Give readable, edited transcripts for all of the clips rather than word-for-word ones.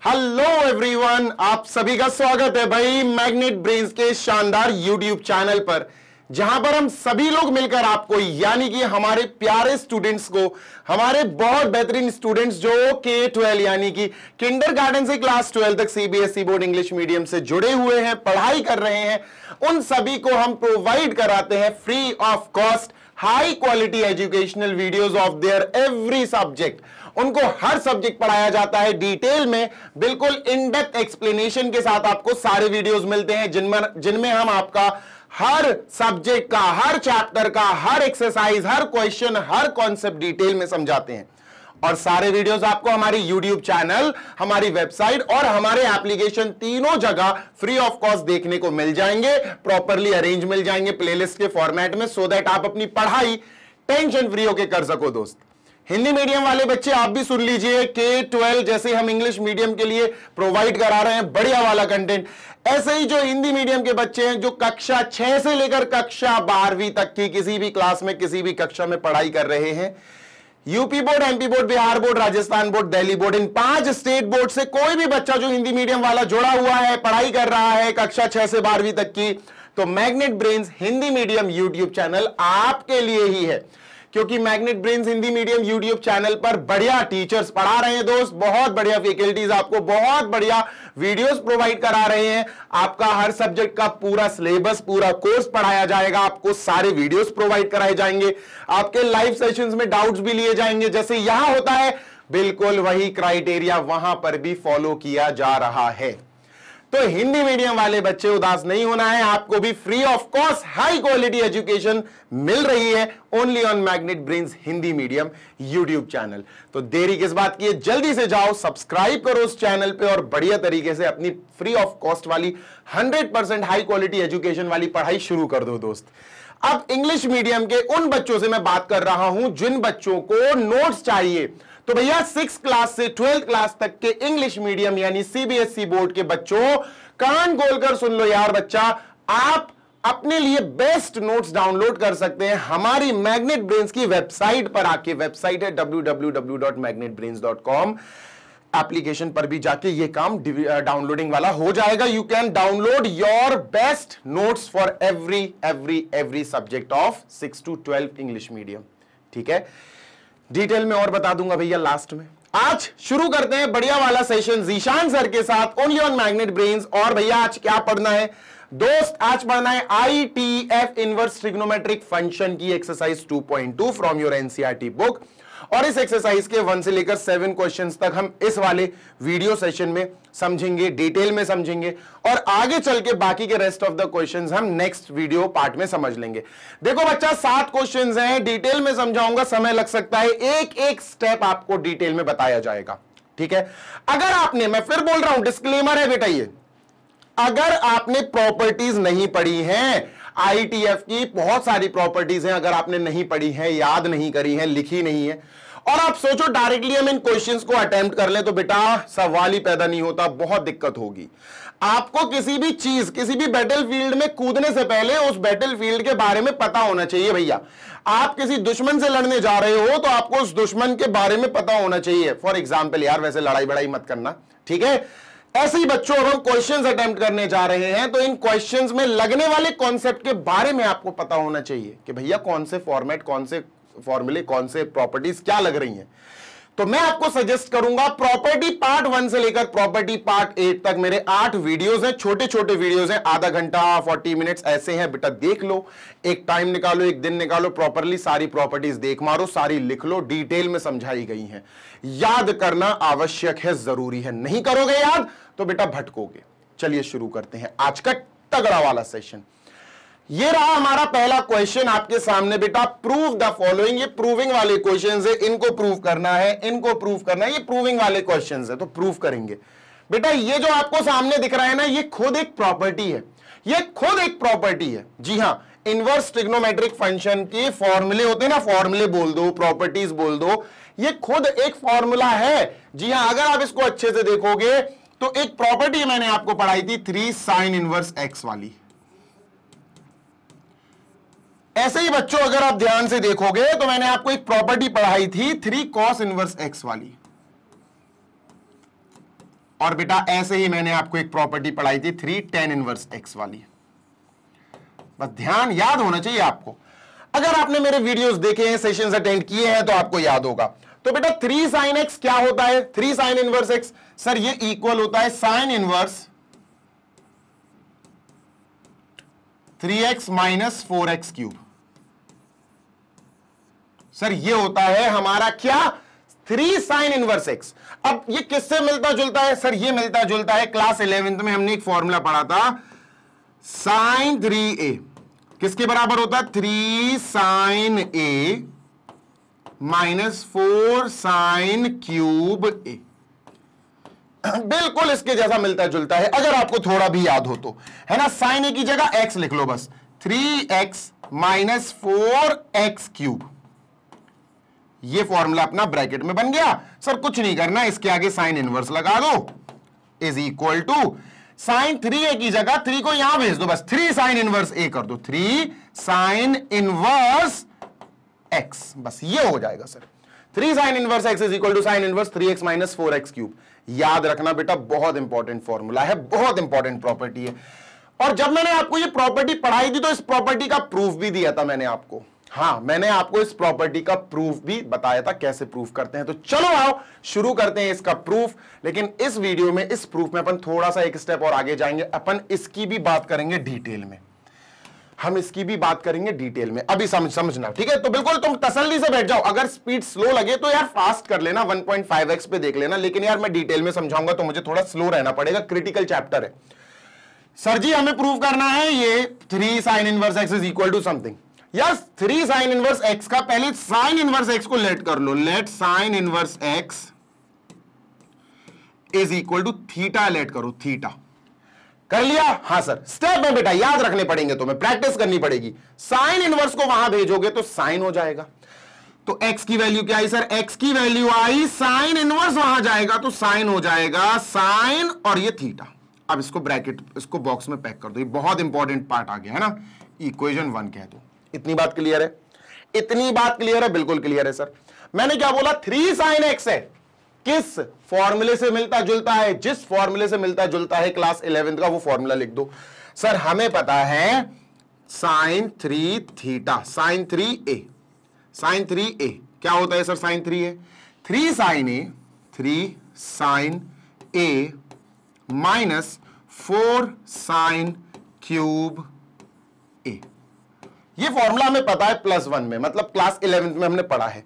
Hello everyone, आप सभी का स्वागत है भाई मैग्नेट ब्रेन्स के शानदार यूट्यूब चैनल पर, जहां पर हम सभी लोग मिलकर आपको यानी कि हमारे प्यारे स्टूडेंट्स को, हमारे बहुत बेहतरीन स्टूडेंट्स जो K-12 यानी कि किंडरगार्टन से क्लास 12 तक सीबीएसई बोर्ड इंग्लिश मीडियम से जुड़े हुए हैं, पढ़ाई कर रहे हैं, उन सभी को हम प्रोवाइड कराते हैं free of cost high quality educational videos of their every subject. उनको हर सब्जेक्ट पढ़ाया जाता है डिटेल में, बिल्कुल इन डेप्थ एक्सप्लेनेशन के साथ आपको सारे वीडियोस मिलते हैं जिनमें हम आपका हर सब्जेक्ट का, हर चैप्टर का, हर एक्सरसाइज, हर क्वेश्चन, हर कॉन्सेप्ट डिटेल में समझाते हैं। और सारे वीडियोस आपको हमारी यूट्यूब चैनल, हमारी वेबसाइट और हमारे एप्लीकेशन तीनों जगह फ्री ऑफ कॉस्ट देखने को मिल जाएंगे, प्रॉपरली अरेंज मिल जाएंगे प्लेलिस्ट के फॉर्मेट में, सो दैट आप अपनी पढ़ाई टेंशन फ्री होकर कर सको। दोस्त, हिंदी मीडियम वाले बच्चे आप भी सुन लीजिए, K-12 जैसे हम इंग्लिश मीडियम के लिए प्रोवाइड करा रहे हैं बढ़िया वाला कंटेंट, ऐसे ही जो हिंदी मीडियम के बच्चे हैं जो कक्षा 6 से लेकर कक्षा 12वीं तक की किसी भी क्लास में, किसी भी कक्षा में पढ़ाई कर रहे हैं, UP board, MP board, Bihar board, Rajasthan board, Delhi board, इन 5 स्टेट बोर्ड से कोई भी बच्चा जो हिंदी मीडियम वाला जुड़ा हुआ है, पढ़ाई कर रहा है कक्षा 6 से 12वीं तक की, तो magnet Brains Hindi medium YouTube channel आपके लिए ही है। क्योंकि magnet Brains Hindi medium YouTube channel पर बढ़िया टीचर्स पढ़ा रहे हैं दोस्त, बहुत बढ़िया फैकल्टीज आपको बहुत बढ़िया वीडियोस प्रोवाइड करा रहे हैं। आपका हर सब्जेक्ट का पूरा सिलेबस, पूरा कोर्स पढ़ाया जाएगा, आपको सारे वीडियोस प्रोवाइड कराए जाएंगे, आपके लाइव सेशंस में डाउट्स भी लिए जाएंगे। जैसे यहां होता है, बिल्कुल वही क्राइटेरिया वहां पर भी फॉलो किया जा रहा है। तो हिंदी मीडियम वाले बच्चे उदास नहीं होना है, आपको भी free of cost high quality education मिल रही है only on Magnet Brains Hindi medium YouTube channel. तो देरी किस बात की है, जल्दी से जाओ सब्सक्राइब करो उस चैनल पे और बढ़िया तरीके से अपनी फ्री ऑफ कॉस्ट वाली 100% हाई क्वालिटी एजुकेशन वाली पढ़ाई शुरू कर दो दोस्त। अब इंग्लिश मीडियम के उन बच्चों से मैं बात कर रहा हूं जिन बच्चों को नोट्स चाहिए। तो भैया 6 क्लास से 12th क्लास तक के इंग्लिश मीडियम यानी सीबीएसई बोर्ड के बच्चों, कान खोलकर सुन लो यार बच्चा, आप अपने लिए बेस्ट नोट्स डाउनलोड कर सकते हैं हमारी मैग्नेट ब्रेन्स की वेबसाइट पर आके। वेबसाइट है www.magnetbrains.com। एप्लीकेशन पर भी जाके ये काम डाउनलोडिंग वाला हो जाएगा। You can download your best notes for every subject of 6 to 12 English medium. ठीक है, डिटेल में और बता दूंगा भैया लास्ट में। आज शुरू करते हैं बढ़िया वाला सेशन जीशान सर के साथ ओनली ऑन मैग्नेट ब्रेन्स। और भैया आज क्या पढ़ना है दोस्त, आज पढ़ना है ITF इनवर्स ट्रिग्नोमेट्रिक फंक्शन की exercise 2.2 from your NCERT book. और इस एक्सरसाइज के 1 से लेकर 7 क्वेश्चंस तक हम इस वाले वीडियो सेशन में समझेंगे, डिटेल में समझेंगे, और आगे चल के बाकी के रेस्ट ऑफ द क्वेश्चंस हम नेक्स्ट वीडियो पार्ट में समझ लेंगे। देखो बच्चा, 7 क्वेश्चंस हैं, डिटेल में समझाऊंगा, समय लग सकता है, एक एक स्टेप आपको डिटेल में बताया जाएगा। ठीक है, अगर आपने, मैं फिर बोल रहा हूं, डिस्क्लेमर है बेटा ये, अगर आपने प्रॉपर्टीज नहीं पढ़ी हैं, ITF की बहुत सारी प्रॉपर्टीज हैं, अगर आपने नहीं पढ़ी है, याद नहीं करी है, लिखी नहीं है, और आप सोचो डायरेक्टली हम इन क्वेश्चंस को अटेम्प्ट कर लें, तो बेटा सवाल ही पैदा नहीं होता, बहुत दिक्कत होगी। आपको किसी भी चीज, किसी भी बैटलफील्ड में कूदने से पहले उस बैटलफील्ड के बारे में पता होना चाहिए भैया। आप किसी दुश्मन से लड़ने जा रहे हो तो आपको उस दुश्मन के बारे में पता होना चाहिए। फॉर एग्जाम्पल यार, वैसे लड़ाई बड़ाई मत करना, ठीक है। ऐसे ही बच्चों, अब हम क्वेश्चंस अटेम्प्ट करने जा रहे हैं, तो इन क्वेश्चंस में लगने वाले कॉन्सेप्ट के बारे में आपको पता होना चाहिए कि भैया कौन से फॉर्मेट, कौन से फॉर्मूले, कौन से प्रॉपर्टीज क्या लग रही हैं। तो मैं आपको सजेस्ट करूंगा, प्रॉपर्टी पार्ट 1 से लेकर प्रॉपर्टी पार्ट 8 तक मेरे 8 वीडियोस हैं, छोटे छोटे वीडियोस हैं, आधा घंटा 40 मिनट्स ऐसे हैं बेटा, देख लो, एक टाइम निकालो, एक दिन निकालो, प्रॉपरली सारी प्रॉपर्टीज देख मारो, सारी लिख लो, डिटेल में समझाई गई हैं। याद करना आवश्यक है, जरूरी है, नहीं करोगे याद तो बेटा भटकोगे। चलिए शुरू करते हैं आज का तगड़ा वाला सेशन। ये रहा हमारा पहला क्वेश्चन आपके सामने बेटा, प्रूव द फॉलोइंग। ये प्रूविंग वाले क्वेश्चंस है, इनको प्रूव करना है, इनको प्रूव करना है, ये प्रूविंग वाले क्वेश्चंस है, तो प्रूव करेंगे बेटा। ये जो आपको सामने दिख रहा है ना, ये खुद एक प्रॉपर्टी है, ये खुद एक प्रॉपर्टी है। जी हां, इनवर्स ट्रिग्नोमेट्रिक फंक्शन के फॉर्मूले होते हैं ना, फॉर्मूले बोल दो, प्रॉपर्टीज बोल दो, ये खुद एक फॉर्मूला है। जी हां, अगर आप इसको अच्छे से देखोगे तो एक प्रॉपर्टी मैंने आपको पढ़ाई थी 3 sin इनवर्स x वाली। ऐसे ही बच्चों, अगर आप ध्यान से देखोगे तो मैंने आपको एक प्रॉपर्टी पढ़ाई थी 3 cos इनवर्स x वाली। और बेटा ऐसे ही मैंने आपको एक प्रॉपर्टी पढ़ाई थी 3 tan इनवर्स x वाली। बस ध्यान याद होना चाहिए आपको। अगर आपने मेरे वीडियोस देखे हैं, सेशंस अटेंड किए हैं तो आपको याद होगा। तो बेटा 3 sin x क्या होता है? 3 sin इनवर्स x सर ये इक्वल होता है sin inverse 3x minus 4x cube. Sir ये होता है हमारा क्या? 3 sin इनवर्स x। अब ये किससे मिलता जुलता है? सर ये मिलता जुलता है क्लास 11th में हमने एक फॉर्मूला पढ़ा था sin 3a किसके बराबर होता है? 3 sin a minus 4 sin cube a। बिल्कुल इसके जैसा मिलता जुलता है, अगर आपको थोड़ा भी याद हो तो, है ना। sin a की जगह x लिख लो बस, 3x माइनस 4x क्यूब। ये फॉर्मूला अपना ब्रैकेट में बन गया। सर कुछ नहीं करना, इसके आगे साइन इनवर्स लगा दो, is equal to sign 3a की जगह 3 को यहां भेज दो, बस 3 साइन इनवर्स a कर दो, 3 साइन इनवर्स x, बस ये हो जाएगा sir. 3 sine inverse x is equal to sine inverse 3x minus 4x cube. याद रखना बेटा, बहुत इंपॉर्टेंट फॉर्मूला है, बहुत इंपॉर्टेंट प्रॉपर्टी है। और जब मैंने आपको ये प्रॉपर्टी पढ़ाई थी तो इस प्रॉपर्टी का प्रूफ भी दिया था मैंने आपको। हाँ, मैंने आपको इस प्रॉपर्टी का प्रूफ भी बताया था, कैसे प्रूफ करते हैं। तो चलो आओ शुरू करते हैं इसका प्रूफ। लेकिन इस वीडियो में, इस प्रूफ में अपन थोड़ा सा एक स्टेप और आगे जाएंगे। अपन इसकी भी बात करेंगे डिटेल में, हम इसकी भी बात करेंगे डिटेल में। अभी समझना, ठीक है? तो बिल्कुल तुम तसल्ली से बैठ जाओ। अगर स्पीड स्लो लगे तो यार फास्ट कर लेना, 1.5x पे देख लेना। लेकिन यार मैं डिटेल में समझाऊंगा तो मुझे थोड़ा स्लो रहना पड़ेगा, क्रिटिकल चैप्टर है। सर जी हमें प्रूव करना है ये 3 sine inverse x is equal to something. Yes, 3 sine inverse x का पहले साइन इनवर्स x को लेट कर लो। Let sine inverse x is equal to theta let करो, थीटा। कर लिया? हाँ सर। स्टेप में बेटा याद रखने पड़ेंगे, तुम्हें प्रैक्टिस करनी पड़ेगी। साइन इनवर्स को वहां भेजोगे तो साइन हो जाएगा। तो x की वैल्यू क्या आई सर? x की वैल्यू आई, साइन इनवर्स वहां जाएगा तो साइन हो जाएगा साइन और ये थीटा। अब इसको ब्रैकेट, इसको बॉक्स में पैक कर दो। ये बहुत इंपॉर्टेंट पार्ट आ गया है ना, इक्वेशन 1 कह दो। इतनी बात क्लियर है? इतनी बात क्लियर है? बिल्कुल क्लियर है सर। मैंने क्या बोला? 3 साइन x है, किस फॉर्मूले से मिलता जुलता है? जिस फॉर्मूले से मिलता जुलता है क्लास 11th का, वो फॉर्मूला लिख दो। सर हमें पता है sign 3 theta, sign 3a, sign 3a क्या होता है sir? Sine 3a 3 sine a, 3 sine a minus 4 sine cube a। ये फॉर्मूला हमें पता है +1 में, मतलब क्लास 11th में हमने पढ़ा है।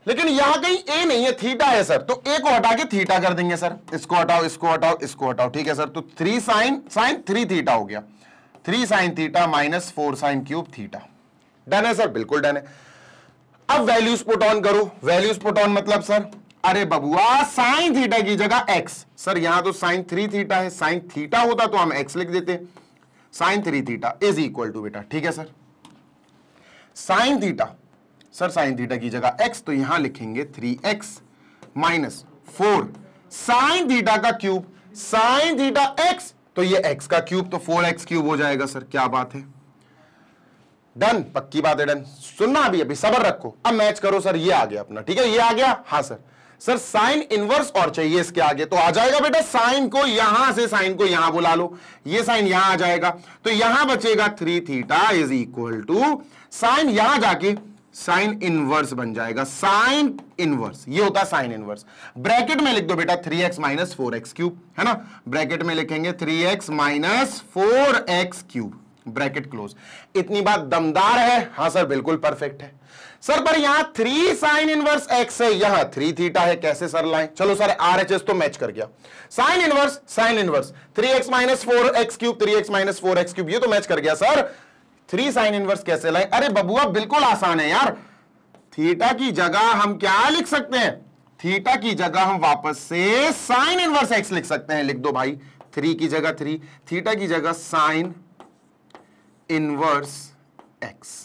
लेकिन यहां कहीं a नहीं है, थीटा है सर। तो a को हटा के थीटा कर देंगे सर। इसको हटाओ, इसको हटाओ, इसको हटाओ, ठीक है सर। तो 3 साइन 3 थीटा हो गया, 3 sine theta minus 4 sine cube theta. Done है सर? बिल्कुल डन है। अब वैल्यूज पुट ऑन करो। वैल्यूज पुट ऑन मतलब सर, अरे बबुआ साइन थीटा की जगह x। सर यहां तो साइन 3 थीटा है, साइन थीटा होता तो हम x लिख देते। Sine 3 theta is equal to बेटा, ठीक है sir, sine theta. Sir sine theta की जगह x तो यहां लिखेंगे 3x माइनस 4 साइन थीटा का क्यूब। साइन थीटा x तो ये x का क्यूब, तो 4x क्यूब हो जाएगा सर। क्या बात है? डन, पक्की बात है, डन। सुनना अभी सबर रखो। अब मैच करो सर, ये आ गया अपना, ठीक है? ये आ गया, हाँ सर। सर साइन इनवर्स और चाहिए इसके आगे, तो आ जाएगा बेटा साइन को यहां से, साइन को यहां बुला लो, ये साइन यहां आ जाएगा। तो यहां बचेगा 3 theta is equal to sine, यहां जाके साइन इनवर्स बन जाएगा, साइन इनवर्स। ये होता है साइन इनवर्स। ब्रैकेट में लिख दो बेटा 3x माइनस 4x क्यूब, है ना। ब्रैकेट में लिखेंगे 3x minus 4x cube, bracket close. इतनी बात दमदार है? हाँ सर बिल्कुल परफेक्ट है सर। पर यहां 3 साइन इनवर्स x है, यहां 3 थीटा है, कैसे सर लाएं? चलो सर RHS तो मैच कर गया। Sign inverse 3x minus 4x cube, 3x minus 4x cube, ये तो मैच कर गया सर। 3 साइन इनवर्स कैसे लाएं? अरे बबुआ बिल्कुल आसान है यार। थीटा की जगह हम क्या लिख सकते हैं? थीटा की जगह हम वापस से साइन इनवर्स x लिख सकते हैं। लिख दो भाई, 3 की जगह 3, थीटा की जगह साइन इनवर्स x।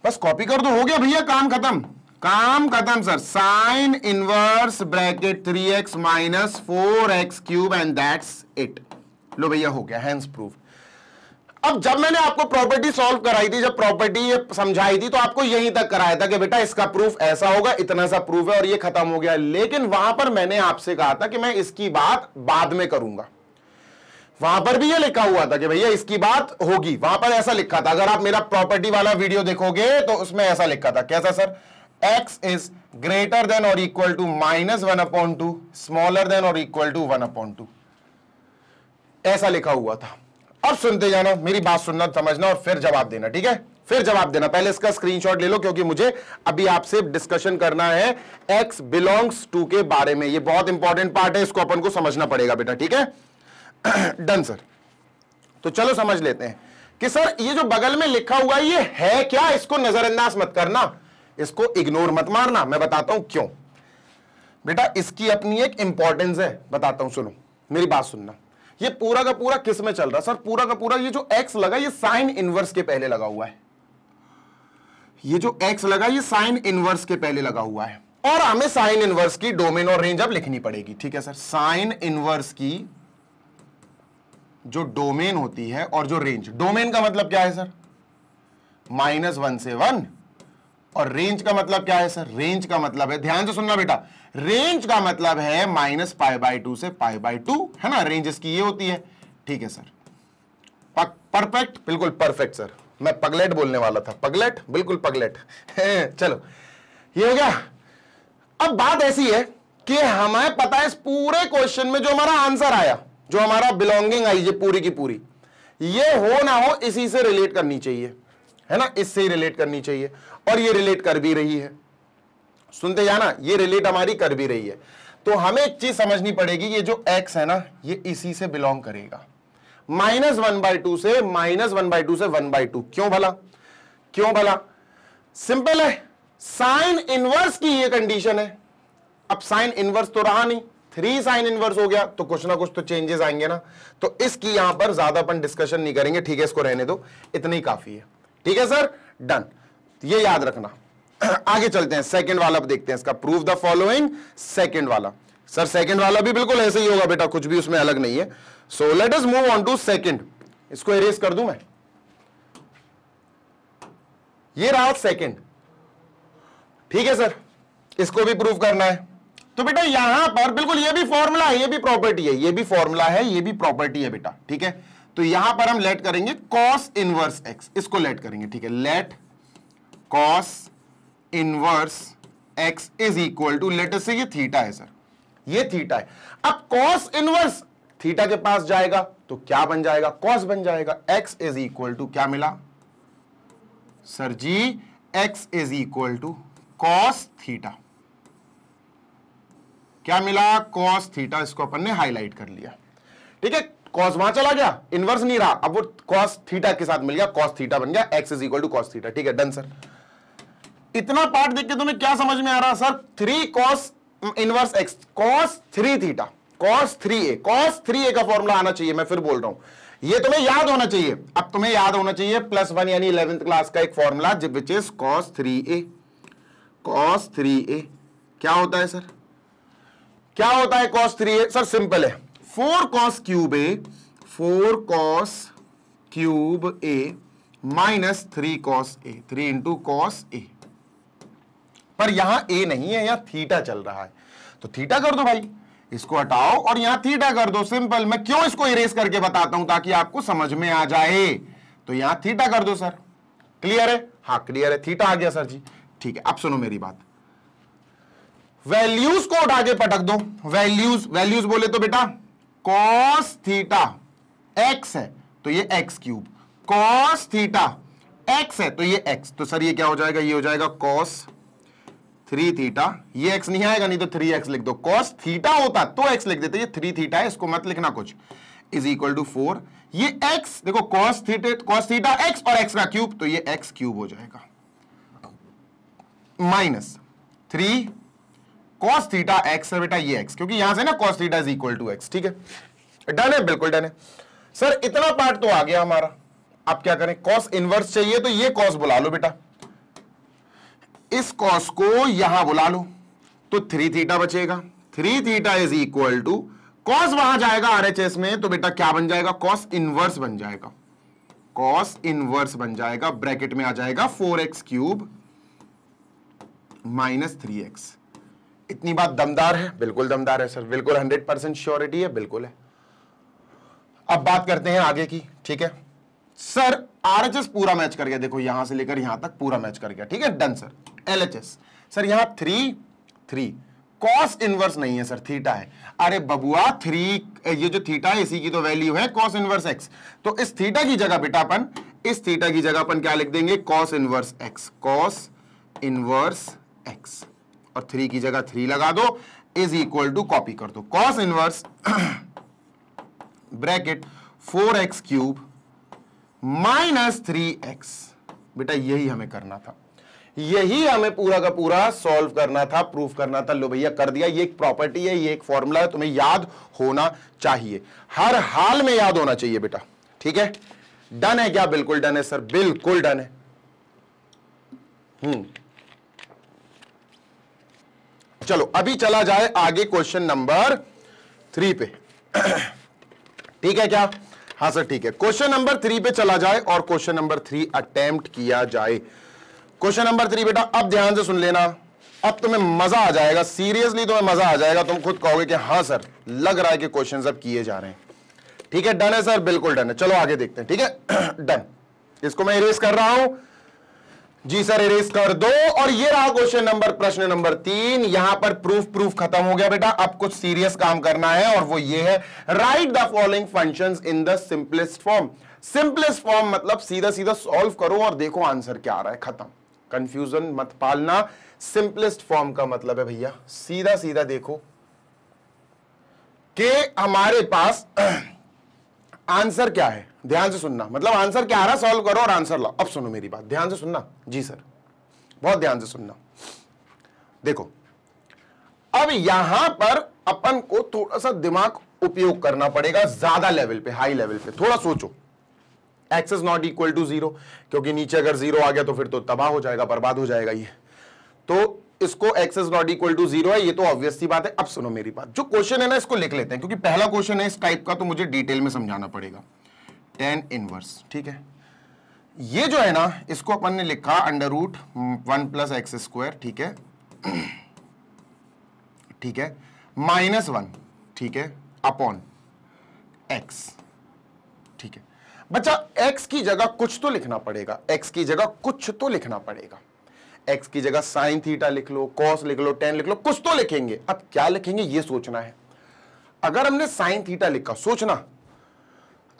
बस कॉपी कर दो, हो गया भैया, काम खत्म, काम खत्म sir. Sine inverse bracket 3x minus 4x cube and that's it. लो भैया हो गया, हैंस प्रूफ। अब जब मैंने आपको प्रॉपर्टी सॉल्व कराई थी, जब प्रॉपर्टी ये समझाई थी, तो आपको यहीं तक कराया था कि बेटा इसका प्रूफ ऐसा होगा, इतना सा प्रूफ है और ये खत्म हो गया। लेकिन वहां पर मैंने आपसे कहा था कि मैं इसकी बात बाद में करूंगा। वहां पर भी ये लिखा हुआ था कि भैया इसकी बात होगी, वहां पर ऐसा लिखा था। अगर आप मेरा प्रॉपर्टी वाला वीडियो देखोगे तो उसमें ऐसा लिखा था। कैसा sir? x is greater then और इक्वल टू -1/2, स्मॉलर देन और इक्वल टू 1/2, ऐसा लिखा हुआ था। अब सुनते जाना, मेरी बात सुनना, समझना और फिर जवाब देना, ठीक है? फिर जवाब देना। पहले इसका स्क्रीनशॉट ले लो, क्योंकि मुझे अभी आपसे डिस्कशन करना है x बिलोंग्स टू के बारे में। ये बहुत इंपॉर्टेंट पार्ट है, इसको अपन को समझना पड़ेगा बेटा, ठीक है? Done sir. तो चलो समझ लेते हैं कि सर ये जो बगल में लिखा हुआ है ये है क्या। इसको नजरअंदाज मत करना, इसको इग्नोर मत मारना। मैं बताता हूं क्यों बेटा, इसकी अपनी एक इंपॉर्टेंस है। बताता हूं, सुनो मेरी बात सुनना। ये पूरा का पूरा किस में चल रहा सर? पूरा का पूरा ये जो x लगा ये साइन इनवर्स के पहले लगा हुआ है। ये जो x लगा ये साइन इनवर्स के पहले लगा हुआ है, और हमें साइन इनवर्स की डोमेन और रेंज अब लिखनी पड़ेगी, ठीक है सर? साइन इनवर्स की जो डोमेन होती है और जो रेंज, डोमेन का मतलब क्या है सर? -1 से 1, और रेंज का मतलब क्या है सर? रेंज का मतलब है, ध्यान से सुनना बेटा, रेंज का मतलब है -π/2 से π/2, है ना? रेंज इसकी ये होती है, ठीक है सर? परफेक्ट, बिल्कुल परफेक्ट सर। मैं पगलेट बोलने वाला था, पगलेट, बिल्कुल पगलेट। चलो ये हो गया। अब बात ऐसी है कि हमें पता है इस पूरे क्वेश्चन में जो हमारा आंसर आया, जो हमारा बिलोंगिंग आई ये पूरी की पूरी, ये हो ना हो इसी से रिलेट करनी चाहिए, है ना? इससे ही रिलेट करनी चाहिए, और ये रिलेट कर भी रही है। सुनते जाना, ये रिलेट हमारी कर भी रही है। तो हमें एक चीज समझनी पड़ेगी, ये जो x है ना ये इसी से बिलोंग करेगा, -1/2 से 1/2। क्यों भला? क्यों भला? सिंपल है, साइन इनवर्स की ये कंडीशन है। अब साइन इनवर्स तो रहा नहीं, 3 साइन इनवर्स हो गया, तो कुछ ना कुछ तो चेंजेस आएंगे ना। तो इसकी यहां पर ज्यादा अपन डिस्कशन नहीं करेंगे, ठीक है? इसको रहने दो, इतना ही काफी है, ठीक है सर? डन, ये याद रखना। आगे चलते हैं, सेकंड वाला देखते हैं इसका। प्रूव द फॉलोइंग, सेकंड वाला। सर सेकंड वाला भी बिल्कुल ऐसे ही होगा बेटा, कुछ भी उसमें अलग नहीं है। So let us move on to second. इसको इरेज कर दूं मैं, ये रहा सेकंड, ठीक है सर? इसको भी प्रूव करना है। तो बेटा यहां पर बिल्कुल ये भी फॉर्मूला है, ये भी प्रॉपर्टी है, ये भी फॉर्मूला है, ये भी प्रॉपर्टी है बेटा, ठीक है? तो यहां पर हम लेट करेंगे कॉस इनवर्स x, इसको लेट करेंगे, ठीक है? Let cos inverse x is equal to, let us से ये थीटा है सर, ये थीटा है। अब कॉस इनवर्स थीटा के पास जाएगा तो क्या बन जाएगा? कॉस बन जाएगा। x इज इक्वल टू क्या मिला सर जी? x is equal to cos theta. क्या मिला? Cos theta. इसको अपन ने हाईलाइट कर लिया, ठीक है? कॉस वहां चला गया, इनवर्स नहीं रहा, अब वो कॉस थीटा के साथ मिल गया, कॉस थीटा बन गया, x is equal to cos theta, ठीक है? Done sir. इतना पार्ट देख के तुम्हें क्या समझ में आ रहा sir? 3 cos inverse x, cos 3 theta, cos 3a, cos 3a का फॉर्मूला आना चाहिए। मैं फिर बोल रहा हूं, ये तुम्हें याद होना चाहिए। अब तुम्हें याद होना चाहिए +1 यानी 11th क्लास का एक formula, which is cos 3a। Cos 3a क्या होता है सर? क्या होता है कॉस 3a? सर सिंपल है, 4 cos cube a, 4 cos cube a minus 3 cos a, 3 into cos a। पर यहां a नहीं है, यहां थीटा चल रहा है, तो थीटा कर दो भाई, इसको हटाओ और यहां थीटा कर दो। सिंपल। मैं क्यों इसको इरेज करके बताता हूं? ताकि आपको समझ में आ जाए। तो यहां थीटा कर दो सर। क्लियर है? हाँ क्लियर है, थीटा आ गया सर जी, ठीक है? अब सुनो मेरी बात, वैल्यूज को उठा के पटक दो। वैल्यूज, वैल्यूज बोले तो बेटा कॉस थीटा x है तो ये x cube, cos theta x है तो ये x, तो सर ये क्या हो जाएगा? ये हो जाएगा कॉस 3 थीटा। ये x नहीं आएगा, नहीं तो 3x लिख दो। कॉस थीटा होता तो x लिख देते, ये 3 थीटा है, इसको मत लिखना कुछ, इज इक्वल टू 4। ये x देखो, कॉस थीटा x और x का क्यूब, तो ये x क्यूब हो जाएगा, माइनस 3 कॉस थीटा x है बेटा, ये x, क्योंकि यहां से ना cos theta is equal to x, ठीक है? डन है, बिल्कुल डन है सर। इतना पार्ट तो आ गया हमारा। अब क्या करें? कॉस इनवर्स चाहिए तो ये कॉस बुला लो बेटा, इस कॉस को यहां बुला लो, तो 3 थीटा बचेगा। 3 theta is equal to, cos वहां जाएगा RHS में, तो बेटा क्या बन जाएगा? कॉस इनवर्स बन जाएगा। कॉस इनवर्स बन जाएगा, ब्रैकेट में आ जाएगा 4x क्यूब माइनस 3x। इतनी बात दमदार है? बिल्कुल दमदार है सर, बिल्कुल 100% श्योरिटी है, बिल्कुल है। अब बात करते हैं आगे की, ठीक है सर। RHS पूरा मैच कर गया, देखो यहां से लेकर यहां तक पूरा मैच कर गया, ठीक है डन सर। LHS सर यहां 3 कॉस इनवर्स नहीं है सर, थीटा है। अरे बबुआ 3, ये जो थीटा है इसी की तो वैल्यू है कॉस इनवर्स x। तो इस थीटा की जगह बेटा अपन, इस थीटा की जगह अपन क्या लिख देंगे, cos inverse x, cos inverse x, और 3 की जगह 3 लगा दो, इज इक्वल टू कॉपी कर दो cos inverse bracket 4x cube minus 3x। बेटा यही हमें करना था, यही हमें पूरा का पूरा सॉल्व करना था, प्रूफ करना था। लो भैया कर दिया। ये एक प्रॉपर्टी है, ये एक फॉर्मूला है, तुम्हें याद होना चाहिए, हर हाल में याद होना चाहिए बेटा, ठीक है। डन है क्या? बिल्कुल डन है सर, बिल्कुल डन है। चलो अभी चला जाए आगे क्वेश्चन नंबर 3 पे। ठीक है क्या? हाँ सर ठीक है। क्वेश्चन नंबर 3 पे चला जाए और क्वेश्चन नंबर 3 अटेम्प्ट किया जाए। क्वेश्चन नंबर 3 बेटा अब ध्यान से सुन लेना, अब तुम्हें मजा आ जाएगा, सीरियसली तुम्हें मजा आ जाएगा। तुम खुद कहोगे कि हाँ सर लग रहा है कि क्वेश्चन अब किए जा रहे हैं। ठीक है डन है सर, बिल्कुल डन है। चलो आगे देखते हैं, ठीक है डन। इसको मैं इरेज कर रहा हूं जी सर, इरेज कर दो। और ये रहा क्वेश्चन नंबर, प्रश्न नंबर 3। यहां पर प्रूफ खत्म हो गया बेटा। अब कुछ सीरियस काम करना है और वो ये है, right the following functions in the simplest form. Simplest form मतलब सीधा सीधा सॉल्व करो और देखो आंसर क्या आ रहा है, खत्म। कंफ्यूजन मत पालना। सिंपलेस्ट फॉर्म का मतलब है भैया सीधा सीधा देखो कि हमारे पास आंसर क्या है। ध्यान से सुनना, मतलब आंसर क्या आ रहा है सॉल्व करो और आंसर लाओ। अब सुनो मेरी बात, ध्यान से सुनना जी सर, बहुत ध्यान से सुनना। देखो अब यहां पर अपन को थोड़ा सा दिमाग उपयोग करना पड़ेगा, ज्यादा लेवल पे, हाई लेवल पे। थोड़ा सोचो, x is not equal to 0, क्योंकि नीचे अगर 0 आ गया तो फिर तो तबाह हो जाएगा, बर्बाद हो जाएगा ये। तो इसको x is not equal to 0 है, ये तो ऑब्वियस सी बात है। अब सुनो मेरी बात, जो क्वेश्चन है ना इसको लिख लेते हैं, क्योंकि पहला क्वेश्चन है इस टाइप का, तो मुझे डिटेल में समझाना पड़ेगा। tan इनवर्स, ठीक है, ये जो है ना इसको अपन ने लिखा under root 1 plus x square, ठीक है, ठीक है, -1, ठीक है, अपॉन एक्स, ठीक है। बच्चा x की जगह कुछ तो लिखना पड़ेगा, x की जगह कुछ तो लिखना पड़ेगा। x की जगह साइन थीटा लिख लो, कॉस लिख लो, टेन लिख लो, कुछ तो लिखेंगे। अब क्या लिखेंगे ये सोचना है। अगर हमने साइन थीटा लिखा, सोचना,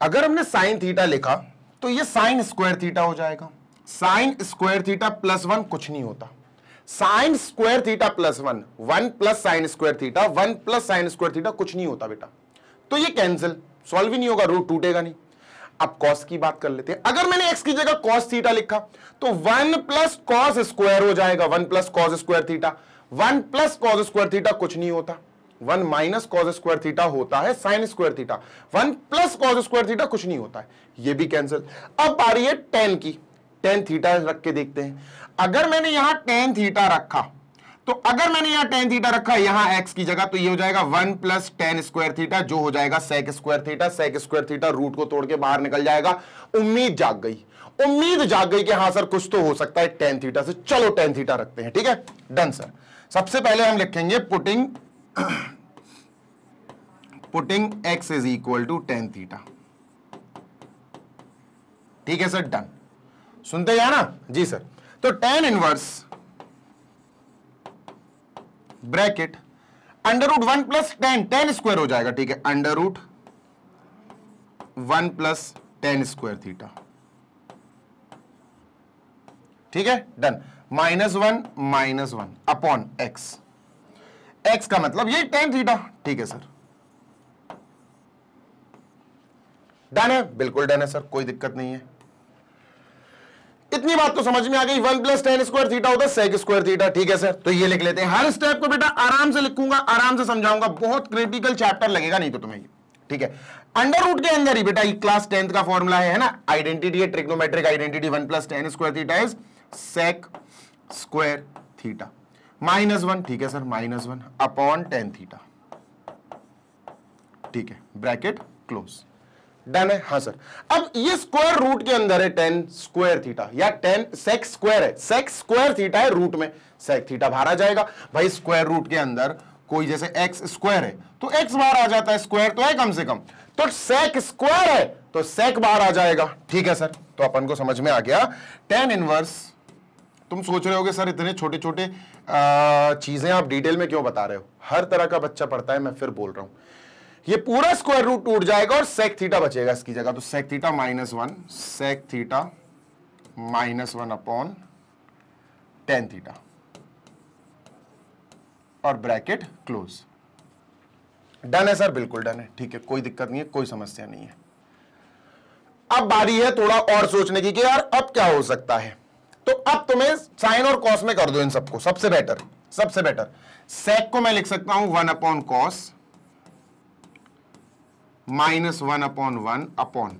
अगर हमने साइन थीटा लिखा तो ये साइन स्क्वायर थीटा हो जाएगा। साइन स्क्वायर थीटा +1 कुछ नहीं होता। Sign square theta +1, 1 plus sign square theta, 1 plus sign square theta कुछ नहीं होता बेटा। तो ये कैंसिल, सॉल्व ही नहीं होगा, रूट टूटेगा नहीं। अब कॉस की बात कर लेते हैं। अगर मैंने एक्स की जगह कॉस थीटा लिखा तो 1 प्लस कॉस स्क्वायर हो जाएगा, 1 plus cos square theta. 1 plus cos square theta कुछ नहीं होता, 1 माइनस कॉस स्क्वायर थीटा होता है sign square theta. 1 plus cos square theta कुछ नहीं होता है, ये भी कैंसिल। अब आ रही है टेन की, टेन थीटा रख के देखते हैं। अगर मैंने यहां टेन थीटा रखा तो अगर मैंने यहां टेन थीटा रखा यहां एक्स की जगह, तो ये हो जाएगा 1 प्लस टेन स्क्वायर थीटा, जो हो जाएगा sec square theta. Sec square theta root को तोड़ के बाहर निकल जाएगा। उम्मीद जाग गई, उम्मीद जाग गई कि हाँ सर कुछ तो हो सकता है टेन थीटा से। चलो टेन थीटा रखते हैं, ठीक है डन सर। सबसे पहले हम लिखेंगे putting x is equal to tan theta, ठीक है सर डन। सुनते हैं ना जी सर। तो tan inverse bracket under root 1 plus tan, tan square हो जाएगा, ठीक है, under root 1 plus tan square theta, ठीक है डन। -1 अपॉन एक्स, एक्स का मतलब ये टेन थीटा, ठीक है सर डन है, बिल्कुल डन है सर, कोई दिक्कत नहीं है। इतनी बात तो समझ में आ गई। 1 प्लस टेन स्क्वायर थीटा होता है सेक स्क्वायर थीटा, ठीक है सर। तो ये लिख लेते हैं। हर स्टेप को बेटा आराम से लिखूंगा, आराम से समझाऊंगा, बहुत क्रिटिकल चैप्टर लगेगा नहीं तो तुम्हें ये, ठीक है। अंडर रूट के अंदर ही बेटा ये क्लास 10th का फॉर्मूला है ना, आइडेंटिटी है, trigonometric identity. 1 plus tan square theta is sec square theta, -1, ठीक है सर, -1 अपॉन टेन थीटा, ठीक है, ब्रैकेट क्लोज। डन है, हाँ सर। अब ये स्क्वायर रूट के अंदर है टेन स्क्वायर थीटा, या टेन सेक स्क्वायर है, सेक स्क्वायर थीटा है रूट में, सेक थीटा बाहर आ जाएगा भाई। स्क्वायर रूट के अंदर कोई जैसे एक्स स्क्वायर है तो एक्स बाहर आ जाता है, स्क्वायर तो है कम से कम, तो सेक स्क्वायर है तो सेक बाहर आ जाएगा। ठीक है सर, तो अपन को समझ में आ गया टेन इनवर्स। तुम सोच रहे होगे सर इतने छोटे छोटे चीजें आप डिटेल में क्यों बता रहे हो, हर तरह का बच्चा पढ़ता है, मैं फिर बोल रहा हूं। ये पूरा स्क्वायर रूट टूट जाएगा और सेक थीटा बचेगा इसकी जगह, तो sec theta -1, sec theta -1 upon tan theta और ब्रैकेट क्लोज। डन है सर, बिल्कुल डन है, ठीक है, कोई दिक्कत नहीं है, कोई समस्या नहीं है। अब बारी है थोड़ा और सोचने की कि यार अब क्या हो सकता है, तो अब तुम्हें साइन और कॉस में कर दो इन सबको, सबसे बेटर, सबसे बेटर। सेक को मैं लिख सकता हूं 1 upon cos -1 upon 1 upon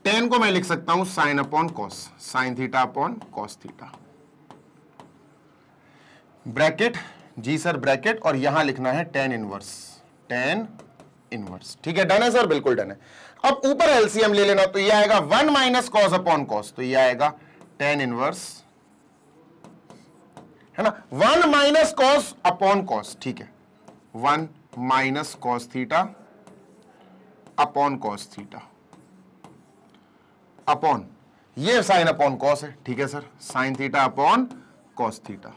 tan को मैं लिख सकता हूं sine upon cos, sine theta upon cos theta, bracket, जी सर ब्रैकेट, और यहां लिखना है टेन इनवर्स, टेन इनवर्स। ठीक है, डन है सर, बिल्कुल डन है। अब ऊपर एलसीएम ले लेना, तो ये आएगा 1 माइनस कॉस अपॉन कॉस, तो ये आएगा टेन इनवर्स, है ना, 1 माइनस कॉस अपॉन कॉस, ठीक है, 1 minus cos theta upon cos theta upon ये साइन अपॉन कॉस है, ठीक है sir, sine theta upon cos theta.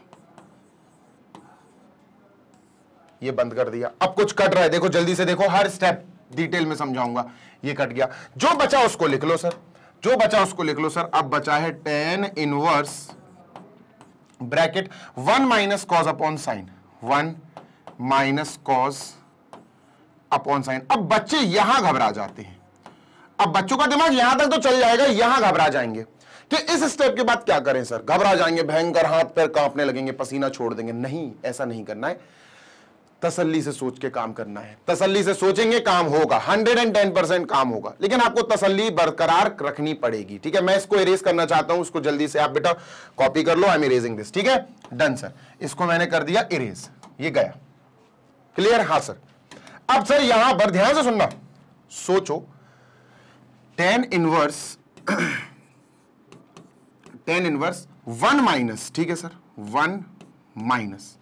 ये बंद कर दिया। अब कुछ कट रहा है, देखो जल्दी से देखो, हर स्टेप डिटेल में समझाऊंगा। ये कट गया, जो बचा उसको लिख लो सर, जो बचा उसको लिख लो सर। अब बचा है tan inverse bracket 1 minus cos upon sine, 1 minus cos upon sine. अब बच्चे यहां घबरा जाते हैं, अब बच्चों का दिमाग यहां तक तो चल जाएगा, यहां घबरा जाएंगे कि इस स्टेप के बाद क्या करें सर, घबरा जाएंगे, भयंकर हाथ पैर कांपने लगेंगे, पसीना छोड़ देंगे। नहीं, ऐसा नहीं करना है, तसल्ली से सोच के काम करना है। तसल्ली से सोचेंगे काम होगा, 110% काम होगा, लेकिन आपको तसल्ली बरकरार रखनी पड़ेगी। ठीक है, मैं इसको इरेज करना चाहता हूं, इसको जल्दी से आप बेटा कॉपी कर लो, आई एम इरेजिंग दिस। ठीक है, डन सर, इसको मैंने कर दिया इरेज, ये गया, क्लियर। हाँ सर, अब सर यहां पर ध्यान से सुनना, सोचो, टेन इनवर्स 1 माइनस, ठीक है सर, 1 माइनस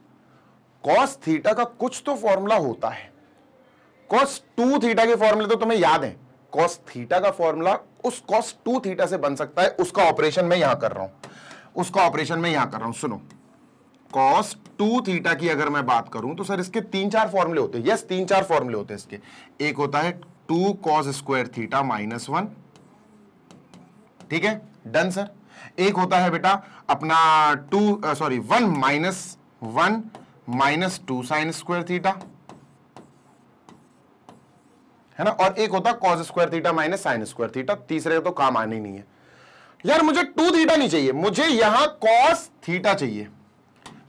कॉस थीटा का कुछ तो फॉर्मूला होता है। कॉस 2 थीटा के फॉर्मूले तो तुम्हें याद है, कॉस थीटा का फॉर्मूला उस कॉस 2 थीटा से बन सकता है, उसका ऑपरेशन मैं यहां कर रहा हूं, उसका ऑपरेशन मैं यहां कर रहा हूं। सुनो, कॉस 2 थीटा की अगर मैं बात करूं तो सर इसके 3-4 फॉर्मूले होते हैं। यस, 3-4 फॉर्मूले होते हैं इसके। एक होता है 2 कॉस स्क्वायर थीटा -1, ठीक है, डन सर। एक होता है बेटा अपना 1 माइनस 2 साइन स्क्वायर थीटा, है ना, और एक होता cos square theta minus sine square theta. तीसरे तो काम आने ही नहीं है यार, मुझे 2 थीटा नहीं चाहिए, मुझे यहां कॉस थीटा चाहिए,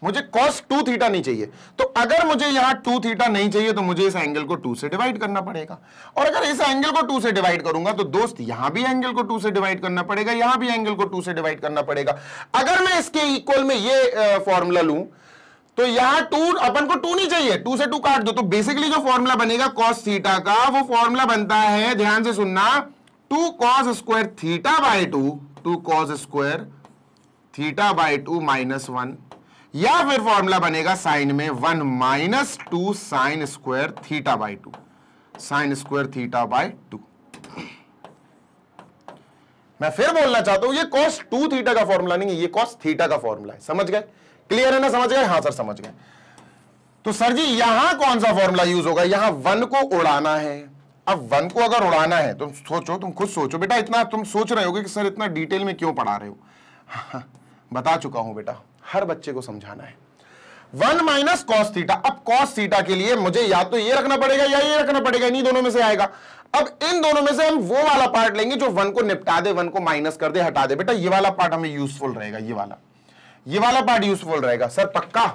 मुझे कॉस 2 थीटा नहीं चाहिए। तो अगर मुझे यहां 2 थीटा नहीं चाहिए तो मुझे इस एंगल को 2 से डिवाइड करना पड़ेगा, और अगर इस एंगल को 2 से डिवाइड करूंगा तो दोस्त यहां भी एंगल को 2 से डिवाइड करना पड़ेगा, यहां भी एंगल को 2 से डिवाइड करना पड़ेगा। अगर मैं इसके इक्वल में ये फॉर्मूला लूं तो यहां 2, अपन को 2 नहीं चाहिए, 2 से 2 काट दो, तो बेसिकली जो फॉर्मूला बनेगा कॉस थीटा का, वो फॉर्मूला बनता है, ध्यान से सुनना, 2 cos square theta by 2, 2 cos square theta by 2 -1, या फिर फॉर्मूला बनेगा साइन में 1 minus 2 sign square theta by 2, sign square theta by 2। मैं फिर बोलना चाहता हूं, ये कॉस 2 थीटा का फॉर्मूला नहीं है, ये कॉस थीटा का फॉर्मूला है। समझ गए, क्लियर है ना, समझ गए? हाँ सर समझ गए। तो सर जी यहां कौन सा फॉर्मूला यूज होगा, यहां 1 को उड़ाना है। अब 1 को अगर उड़ाना है, तुम सोचो, तुम खुद सोचो बेटा, इतना तुम सोच रहे होगे कि सर इतना डिटेल में क्यों पढ़ा रहे हो। बता चुका हूं बेटा, हर बच्चे को समझाना है। 1 माइनस कॉस थीटा, अब कॉस थीटा के लिए मुझे या तो ये रखना पड़ेगा या ये रखना पड़ेगा, इन्हीं दोनों में से आएगा। अब इन दोनों में से हम वो वाला पार्ट लेंगे जो 1 को निपटा दे, 1 को माइनस कर दे, हटा दे। बेटा ये वाला पार्ट हमें यूजफुल रहेगा, ये वाला पार्ट यूजफुल रहेगा। सर पक्का,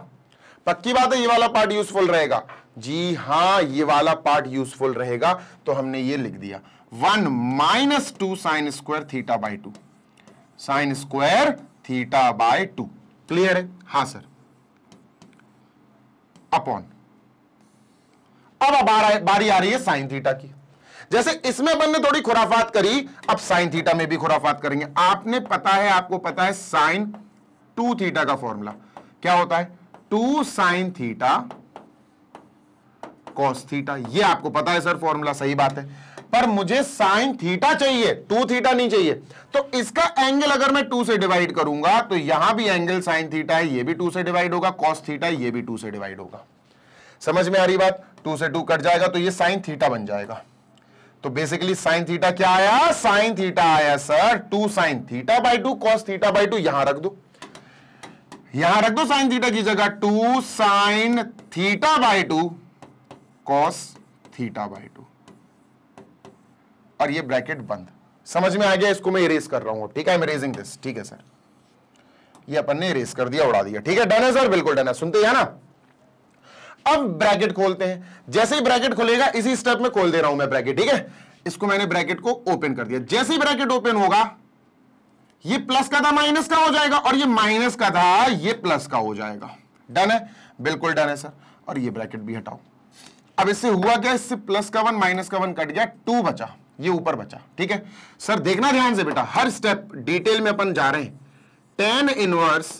पक्की बात है, ये वाला पार्ट यूजफुल रहेगा? जी हां, ये वाला पार्ट यूजफुल रहेगा। तो हमने ये लिख दिया 1 minus 2 sign square theta by 2, sign square theta by 2। Clear है? हां सर। अपॉन, अब बारी आ रही है साइन थीटा की। जैसे इसमें अपन ने थोड़ी खुराफात करी, अब साइन थीटा में भी खुराफात करेंगे। आपको पता है साइन 2 थीटा का फॉर्मूला क्या होता है, 2 साइन थीटा कॉस थीटा। ये आपको पता है सर फॉर्मूला, सही बात है, पर मुझे साइन थीटा चाहिए, 2 थीटा नहीं चाहिए। तो इसका एंगल अगर मैं 2 से डिवाइड करूंगा तो यहां भी एंगल साइन थीटा है, ये भी 2 से डिवाइड होगा, कॉस थीटा ये भी 2 से डिवाइड होगा। समझ में आ रही बात, 2 से 2 कट जाएगा तो ये साइन थीटा बन जाएगा। तो बेसिकली साइन थीटा क्या आया, साइन थीटा आया sir 2 sine theta by 2 cos theta by 2। यहां रख दो, यहां रख दो साइन थीटा की जगह 2 sine theta by 2 cos theta by 2, और ये ब्रैकेट बंद। समझ में आ गया, इसको मैं इरेज कर रहा हूं, ठीक है, आई एम इरेजिंग दिस, ठीक है सर, ये अपन ने इरेज कर दिया, उड़ा दिया, ठीक है, डन है सर, बिल्कुल डन है, सुनते हैं ना। अब ब्रैकेट खोलते हैं, जैसे ही ब्रैकेट खुलेगा इसी स्टेप में खोल दे रहा हूं मैं ब्रैकेट, ठीक है, इसको मैंने ब्रैकेट को ओपन कर दिया। जैसे ही ब्रैकेट ओपन होगा, ये प्लस का था माइनस का हो जाएगा, और ये माइनस का था ये प्लस का हो जाएगा। डन है, बिल्कुल डन है सर, और ये ब्रैकेट भी हटाओ। अब इससे हुआ क्या, इससे प्लस का 1 माइनस का 1 कट गया, 2 बचा, ये ऊपर बचा, ठीक है सर। देखना ध्यान से बेटा, हर स्टेप डिटेल में अपन जा रहे हैं। tan इनवर्स,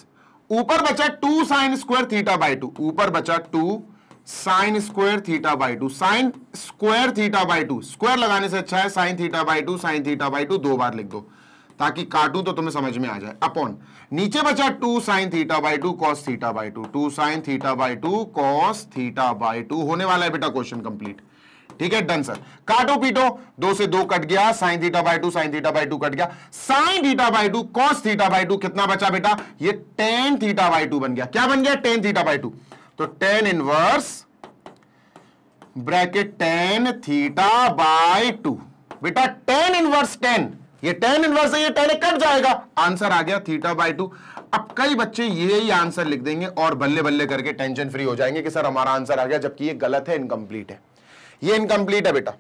ऊपर बचा 2 साइन स्क्वायर थीटा बाई 2, ऊपर बचा 2 sign square theta by 2, sign square theta by 2, square लगाने से अच्छा है sine theta by 2, sine theta by 2 2 बार लिख दो ताकि काटू तो तुम्हें समझ में आ जाए। अपॉन नीचे बचा 2 sine theta by 2 cos theta by 2, 2 sine theta by 2 cos theta by 2 होने वाला है बेटा क्वेश्चन कंप्लीट, ठीक है, डन सर। काटो पीटो, 2 से 2 कट गया, sine theta by 2 sine theta by 2 cut गया, sine theta by 2 cos theta by 2 कितना बचा बेटा, ये tan थीटा बाई 2 बन गया। क्या बन गया, tan थीटा बाई 2। तो tan inverse bracket tan theta by 2, बेटा tan इनवर्स tan, ये tan इनवर्स है, ये tan कट जाएगा, आंसर आ गया थीटा बाई 2। अब कई बच्चे यही आंसर लिख देंगे और बल्ले बल्ले करके टेंशन फ्री हो जाएंगे कि सर हमारा आंसर आ गया, जबकि ये गलत है, इनकम्प्लीट है, ये इनकम्प्लीट है बेटा,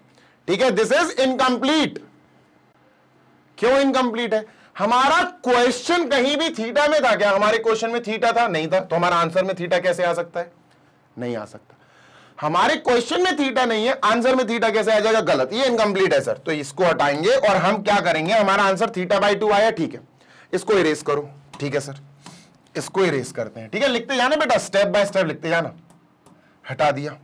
ठीक है, दिस इज इनकम्प्लीट। क्यों इनकम्प्लीट है, हमारा क्वेश्चन कहीं भी थीटा में था क्या, हमारे क्वेश्चन में थीटा था नहीं था, तो हमारा आंसर में थीटा कैसे आ सकता है, नहीं आ सकता। हमारे क्वेश्चन में थीटा नहीं है, आंसर में थीटा कैसे आ जाएगा, गलत, ये इनकम्प्लीट है सर। तो इसको हटाएंगे और हम क्या करेंगे, हमारा आंसर थीटा बाई 2 आया, ठीक है, इसको इरेज करो, ठीक है सर, इसको इरेज करते हैं, ठीक है, लिखते जाना बेटा, स्टेप बाय स्टेप लिखते जाना। हटा दिया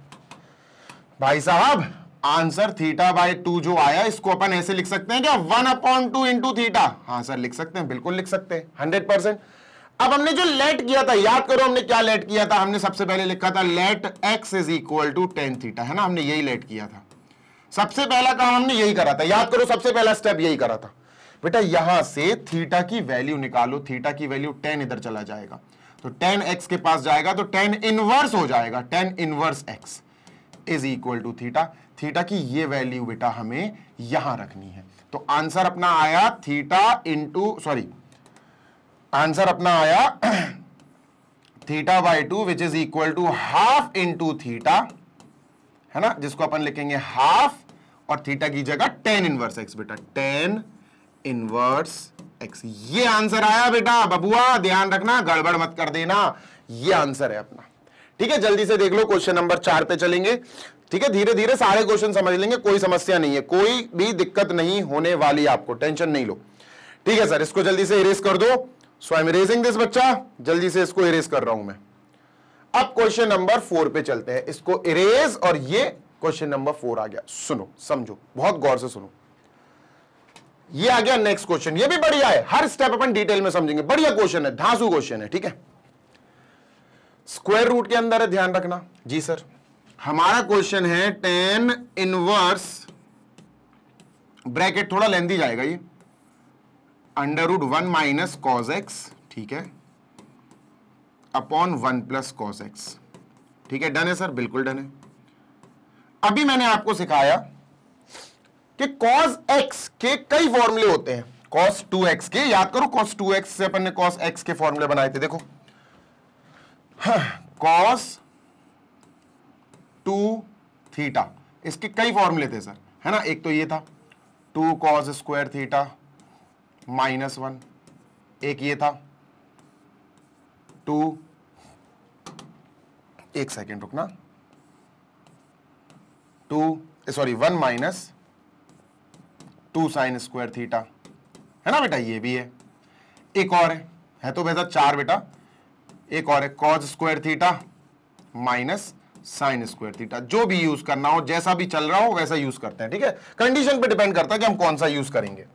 भाई साहब, आंसर थीटा बाई 2 जो आया, इसको अपन ऐसे लिख सकते हैं क्या, 1/2 इंटू थीटा। हाँ सर लिख सकते हैं, बिल्कुल लिख सकते हैं, 100%। अब हमने जो लेट किया था, याद करो हमने क्या लेट किया था, हमने सबसे पहले लिखा था let x is equal to tan theta, है ना, हमने यही लेट किया था, सबसे पहला काम हमने यही करा था, याद करो सबसे पहला स्टेप यही करा था। बेटा यहां से थीटा की वैल्यू निकालो, थीटा की वैल्यू tan इधर चला जाएगा, तो tan x के पास जाएगा तो tan इनवर्स हो जाएगा, tan inverse x is equal to theta. Theta की ये वैल्यू बेटा हमें यहां रखनी है, तो आंसर अपना आया थीटा इंटू सॉरी आंसर अपना आया theta by 2 which is equal to half into theta, है ना, जिसको अपन लिखेंगे हाफ, और थीटा की जगह tan इनवर्स x बेटा, tan इनवर्स x, ये आंसर आया बेटा बबुआ, ध्यान रखना, गड़बड़ मत कर देना, ये आंसर है अपना, ठीक है। जल्दी से देख लो, क्वेश्चन नंबर 4 पे चलेंगे, ठीक है, धीरे धीरे सारे क्वेश्चन समझ लेंगे, कोई समस्या नहीं है, कोई भी दिक्कत नहीं होने वाली, आपको टेंशन नहीं लो, ठीक है सर। इसको जल्दी से इरेज कर दो, सो आई एम इरेजिंग दिस बच्चा, जल्दी से इसको इरेज कर रहा हूं मैं। अब क्वेश्चन नंबर 4 पे चलते हैं, इसको इरेज, और ये क्वेश्चन नंबर 4 आ गया, सुनो समझो बहुत गौर से सुनो, ये आ गया नेक्स्ट क्वेश्चन, ये भी बढ़िया है, हर स्टेप अपन डिटेल में समझेंगे, बढ़िया क्वेश्चन है, धांसू क्वेश्चन है, ठीक है, स्क्वायर रूट के अंदर है, ध्यान रखना जी सर। हमारा क्वेश्चन है tan इनवर्स, ब्रैकेट थोड़ा लेंथी जाएगा ये, √1 माइनस कॉस एक्स, ठीक है, अपॉन 1 प्लस कॉस एक्स, ठीक है, डन है सर, बिल्कुल डन है। अभी मैंने आपको सिखाया कि कॉस एक्स के कई फॉर्मूले होते हैं, कॉस 2x के, याद करो कॉस 2x से अपन ने कॉस x के फॉर्मूले बनाए थे, देखो कॉस 2 थीटा, इसके कई फॉर्मूले थे सर, है ना, एक तो ये था 2 कॉस स्क्वायर थीटा -1, एक ये था 2, एक सेकेंड रुकना, 1 माइनस 2 साइन स्क्वायर थीटा, है ना बेटा, ये भी है। एक और है तो बेटा 4 बेटा, एक और है cos square theta minus sine square theta. जो भी यूज करना हो, जैसा भी चल रहा हो वैसा यूज करते हैं, ठीक है। कंडीशन पे डिपेंड करता है कि हम कौन सा यूज करेंगे।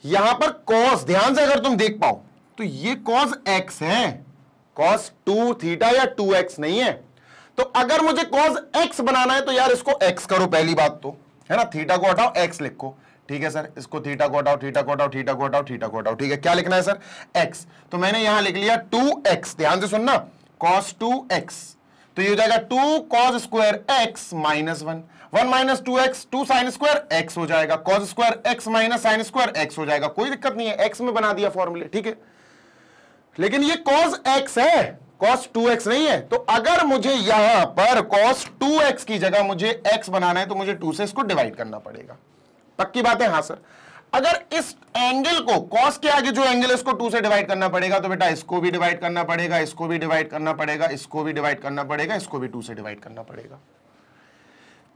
यहां पर कॉस, ध्यान से अगर तुम देख पाओ तो ये कॉस एक्स है, कॉस 2 थीटा या 2x नहीं है। तो अगर मुझे कॉस एक्स बनाना है तो यार इसको एक्स करो, पहली बात तो, है ना। थीटा को हटाओ, एक्स लिखो, ठीक है सर। इसको थीटा को हटाओ, थीटा को हटाओ, थीटा को हटाओ, थीटा को हटाओ, ठीक है। क्या लिखना है सर? एक्स। तो मैंने यहां लिख लिया 2x, ध्यान से सुनना, cos 2x। तो ये हो जाएगा 2 cos square x minus 1, 1 minus 2x, 2 sine square x हो जाएगा, cos square x minus sine square x हो जाएगा। कोई दिक्कत नहीं है, x में बना दिया फॉर्मूले, ठीक है। लेकिन ये cos x है, cos 2x नहीं है। तो अगर मुझे यहां पर cos 2x की जगह मुझे x बनाना है तो मुझे 2 से इसको डिवाइड करना पड़ेगा। पक्की बात है? हाँ सर। अगर इस एंगल को, cos के आगे जो एंगल है इसको 2 से डिवाइड करना पड़ेगा, तो बेटा इसको भी डिवाइड करना पड़ेगा, इसको भी डिवाइड करना पड़ेगा, इसको भी डिवाइड करना पड़ेगा, इसको भी 2 से डिवाइड करना पड़ेगा।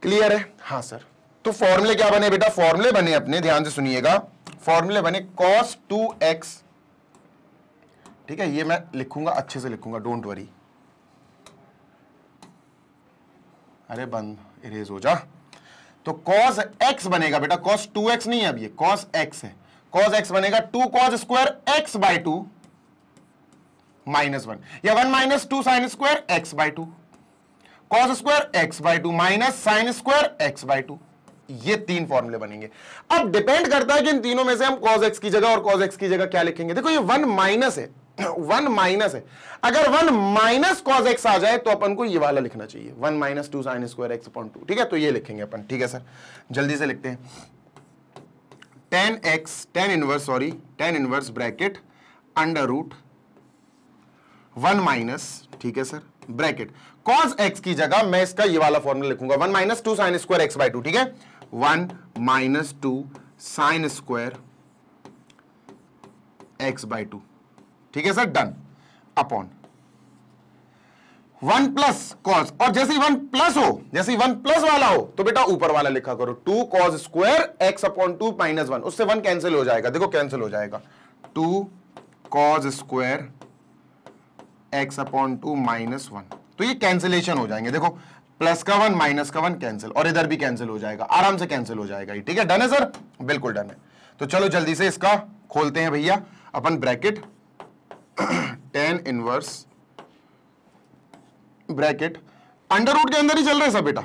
क्लियर है? हाँ सर। तो फॉर्मूले क्या बने बेटा? फॉर्मूले बने अपने, ध्यान से सुनिएगा, फॉर्मूले बने cos 2x, ठीक है। ये मैं लिखूंगा, अच्छे से लिखूंगा, डोंट वरी। अरे बंद, इरेज हो जा। तो cos x बनेगा बेटा, cos 2x नहीं है, अब ये cos x है। cos x बनेगा 2 cos square x by 2 minus 1, या 1 minus 2 sine square x by 2, cos square x by 2 minus sine square x by 2। ये 3 फॉर्मूले बनेंगे। अब डिपेंड करता है कि इन तीनों में से हम cos x की जगह और cos x की जगह क्या लिखेंगे। देखो ये 1 माइनस है, 1 माइनस है। अगर 1 माइनस cos x आ जाए तो अपन को ये वाला लिखना चाहिए, 1 minus 2 sine square x upon 2, ठीक है। तो ये लिखेंगे अपन, ठीक है सर। जल्दी से लिखते हैं, tan inverse bracket under root 1 minus, ठीक है सर, ब्रैकेट cos x की जगह मैं इसका ये वाला फॉर्मूला लिखूंगा, 1 minus 2 sine square x by 2, ठीक है। 1 minus 2 sine square x by 2, ठीक है sir, done, upon 1 plus cos, और जैसे ही 1 प्लस हो, जैसे ही 1 प्लस वाला हो तो बेटा ऊपर वाला लिखा करो, 2 cos square x upon 2 minus 1, उससे 1 कैंसिल हो जाएगा, देखो कैंसिल हो जाएगा, 2 cos square x upon 2 minus 1। तो ये कैंसिलेशन हो जाएंगे, देखो प्लस का 1 माइनस का 1 कैंसिल, और इधर भी कैंसिल हो जाएगा, आराम से कैंसिल हो जाएगा, ठीक है। डन है सर? बिल्कुल डन है। तो चलो जल्दी से इसका खोलते हैं भैया अपन bracket, tan inverse bracket under root के अंदर ही चल रहा है सब बेटा।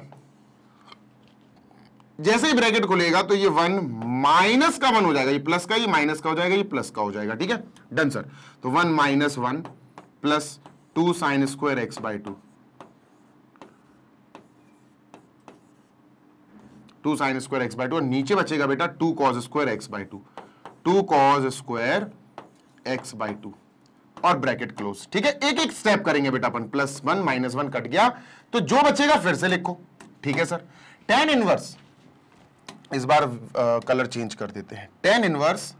जैसे ही ब्रैकेट खुलेगा तो ये 1 माइनस का 1 हो जाएगा, ये प्लस का, ये माइनस का हो जाएगा, ये प्लस का हो जाएगा, ठीक है। Done sir. तो 1 minus 1 plus 2 sine square x by 2, 2 sine square x by 2, और नीचे बचेगा बेटा 2 cos square x by 2, 2 cos square x by 2, और ब्रैकेट क्लोज, ठीक है। एक एक स्टेप करेंगे बेटा अपन, प्लस 1 माइनस 1 कट गया, तो जो बचेगा फिर से लिखो, ठीक है सर। tan इनवर्स, इस बार कलर चेंज कर देते हैं, tan इनवर्स,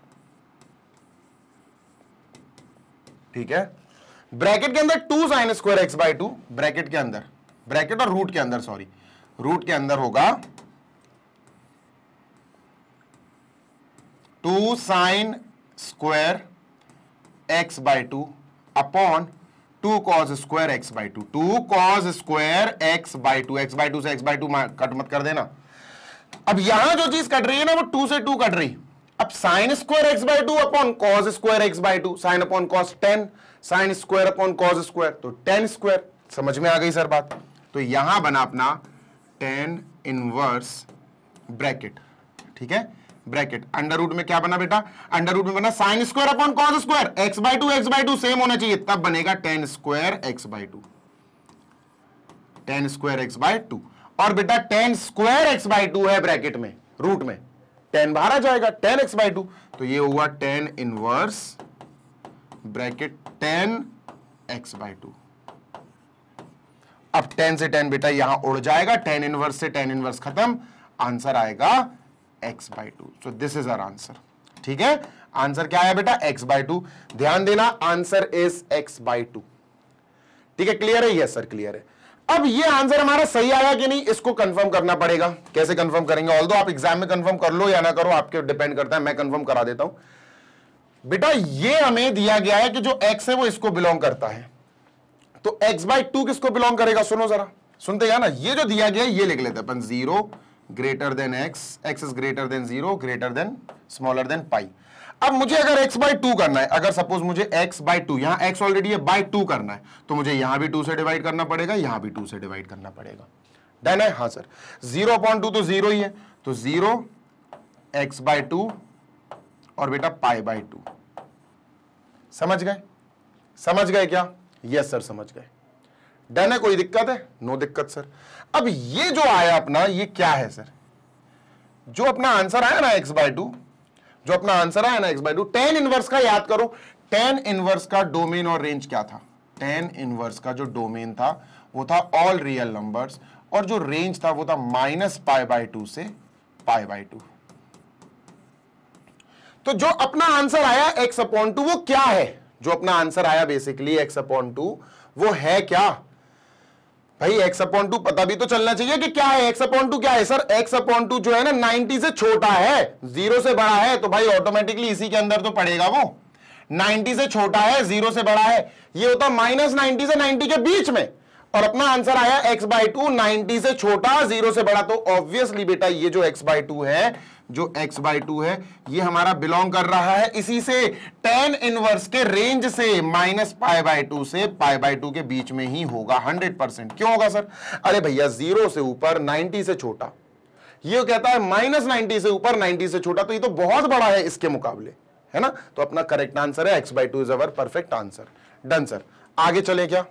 ठीक है, ब्रैकेट के अंदर 2 sine square x by 2, bracket के अंदर, ब्रैकेट और रूट के अंदर, सॉरी, रूट के अंदर होगा 2 sine square x by 2 upon 2 cos square x by 2, 2 cos square x by 2, x by 2 से x बाई 2 कट मत कर देना। अब यहां जो चीज कट रही है ना वो 2 से 2 कट रही। अब sine square x by 2 upon cos square x by 2, sine upon cos 10, sine square upon cos square, तो tan स्क्वायर। समझ में आ गई सर बात? तो यहां बना अपना tan इनवर्स ब्रैकेट, ठीक है, ब्रैकेट अंडर रूट में क्या बना बेटा? अंडर रूट में बना sine square upon cos square, x by 2 same होना चाहिए, तब बनेगा tan square x by 2, tan square x by 2। और बेटा tan स्क्वायर x बाई 2 है ब्रैकेट में, रूट में, tan बाहर आ जाएगा, tan x बाई 2, तो ये हुआ tan inverse bracket tan x by 2। अब tan से tan बेटा यहां उड़ जाएगा, tan इनवर्स से tan इनवर्स खत्म, आंसर आएगा x by 2। So this is our answer, ठीक है। आंसर क्या है बेटा? x by 2। ध्यान देना, आंसर इज x बाई 2, ठीक है। क्लियर है? यस सर क्लियर है। अब ये आंसर हमारा सही आया कि नहीं, इसको कंफर्म करना पड़ेगा। कैसे कंफर्म करेंगे? ऑल्दो आप एग्जाम में कंफर्म कर लो या ना करो, आपके डिपेंड करता है, मैं कंफर्म करा देता हूं। बेटा ये हमें दिया गया है कि जो x है वो इसको बिलोंग करता है, तो x/2 किसको बिलोंग करेगा? सुनो जरा, सुनते क्या ना, ये जो दिया गया है ये लिख लेते हैं अपन, 0 greater than x, x is greater than 0 greater than smaller than pi. अब मुझे अगर x/2 करना है, अगर सपोज मुझे x/2, यहां x ऑलरेडी है, बाय 2 करना है, तो मुझे यहां भी 2 से डिवाइड करना पड़ेगा, यहां भी 2 से डिवाइड करना पड़ेगा। डन है? हाँ सर। 0/2 तो 0 ही है, तो 0 x/2 और बेटा π/2। समझ गए? समझ गए क्या? यस सर समझ गए। डन है? कोई दिक्कत है? नो दिक्कत सर। अब ये जो आया अपना, ये क्या है सर? जो अपना आंसर आया ना x/2, जो अपना आंसर आया ना x/2, tan इनवर्स का याद करो। tan इनवर्स का डोमेन और रेंज क्या था? tan इनवर्स का जो डोमेन था वो था ऑल रियल नंबर्स, और जो रेंज था वो था -π/2 से π/2। तो जो अपना आंसर आया x/2 वो क्या है? जो अपना आंसर आया बेसिकली x/2 वो है क्या भाई? x/2 पता भी तो चलना चाहिए कि क्या है। x/2 क्या है सर? x/2 जो है ना 90 से छोटा है, 0 से बड़ा है, तो भाई ऑटोमेटिकली इसी के अंदर तो पड़ेगा वो। 90 से छोटा है, 0 से बड़ा है, ये होता -90 से 90 के बीच में, और अपना आंसर आया x/2 90 से छोटा 0 से बड़ा। तो ऑब्वियसली बेटा ये जो x/2 है, जो x/2 है, ये हमारा बिलोंग कर रहा है इसी से, tan इनवर्स के रेंज से, -π/2 से π/2 के बीच में ही होगा 100%। क्यों होगा सर? अरे भैया 0 से ऊपर 90 से छोटा, ये कहता है -90 से ऊपर 90 से छोटा, तो ये तो बहुत बड़ा है इसके मुकाबले, है ना? तो अपना करेक्ट आंसर है x/2 is our perfect answer. Done sir. आगे चले क्या?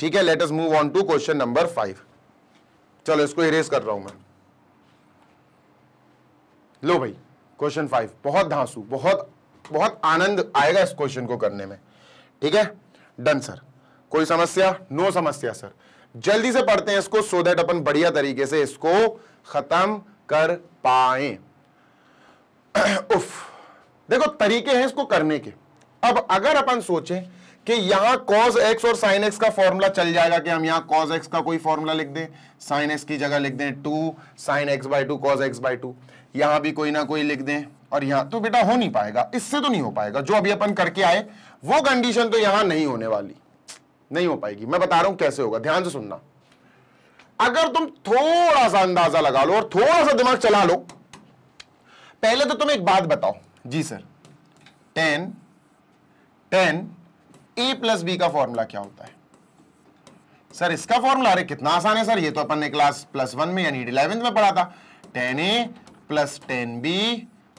ठीक है, let us move on to question number 5। चलो इसको इरेज कर रहा हूं मैं। लो भाई क्वेश्चन 5, बहुत धांसू, बहुत आनंद आएगा इस क्वेश्चन को करने में। ठीक है, डन सर। कोई समस्या? नो समस्या सर। जल्दी से पढ़ते हैं इसको, सो दैट अपन बढ़िया तरीके से इसको खत्म कर पाए। उफ, देखो तरीके हैं इसको करने के। अब अगर अपन सोचें कि यहां cos x और sin x का फॉर्मूला चल जाएगा, कि हम यहां cos x का कोई फॉर्मूला लिख दें, sin x की जगह लिख दें 2 sin x/2 cos x/2, यहां भी कोई ना कोई लिख दें, और यहां तो बेटा हो नहीं पाएगा, इससे तो नहीं हो पाएगा। जो अभी अपन करके आए वो कंडीशन तो यहां नहीं होने वाली, नहीं हो पाएगी। मैं बता रहा हूं कैसे होगा, ध्यान से सुनना। अगर तुम थोड़ा सा अंदाजा लगा लो और थोड़ा सा दिमाग चला लो, पहले तो तुम एक बात बताओ जी sir, tan a plus b का फॉर्मूला क्या होता है? सर इसका फॉर्मूला, अरे कितना आसान है सर, ये तो अपन ने क्लास +1 में यानी 11th में पढ़ा था। tan a plus tan b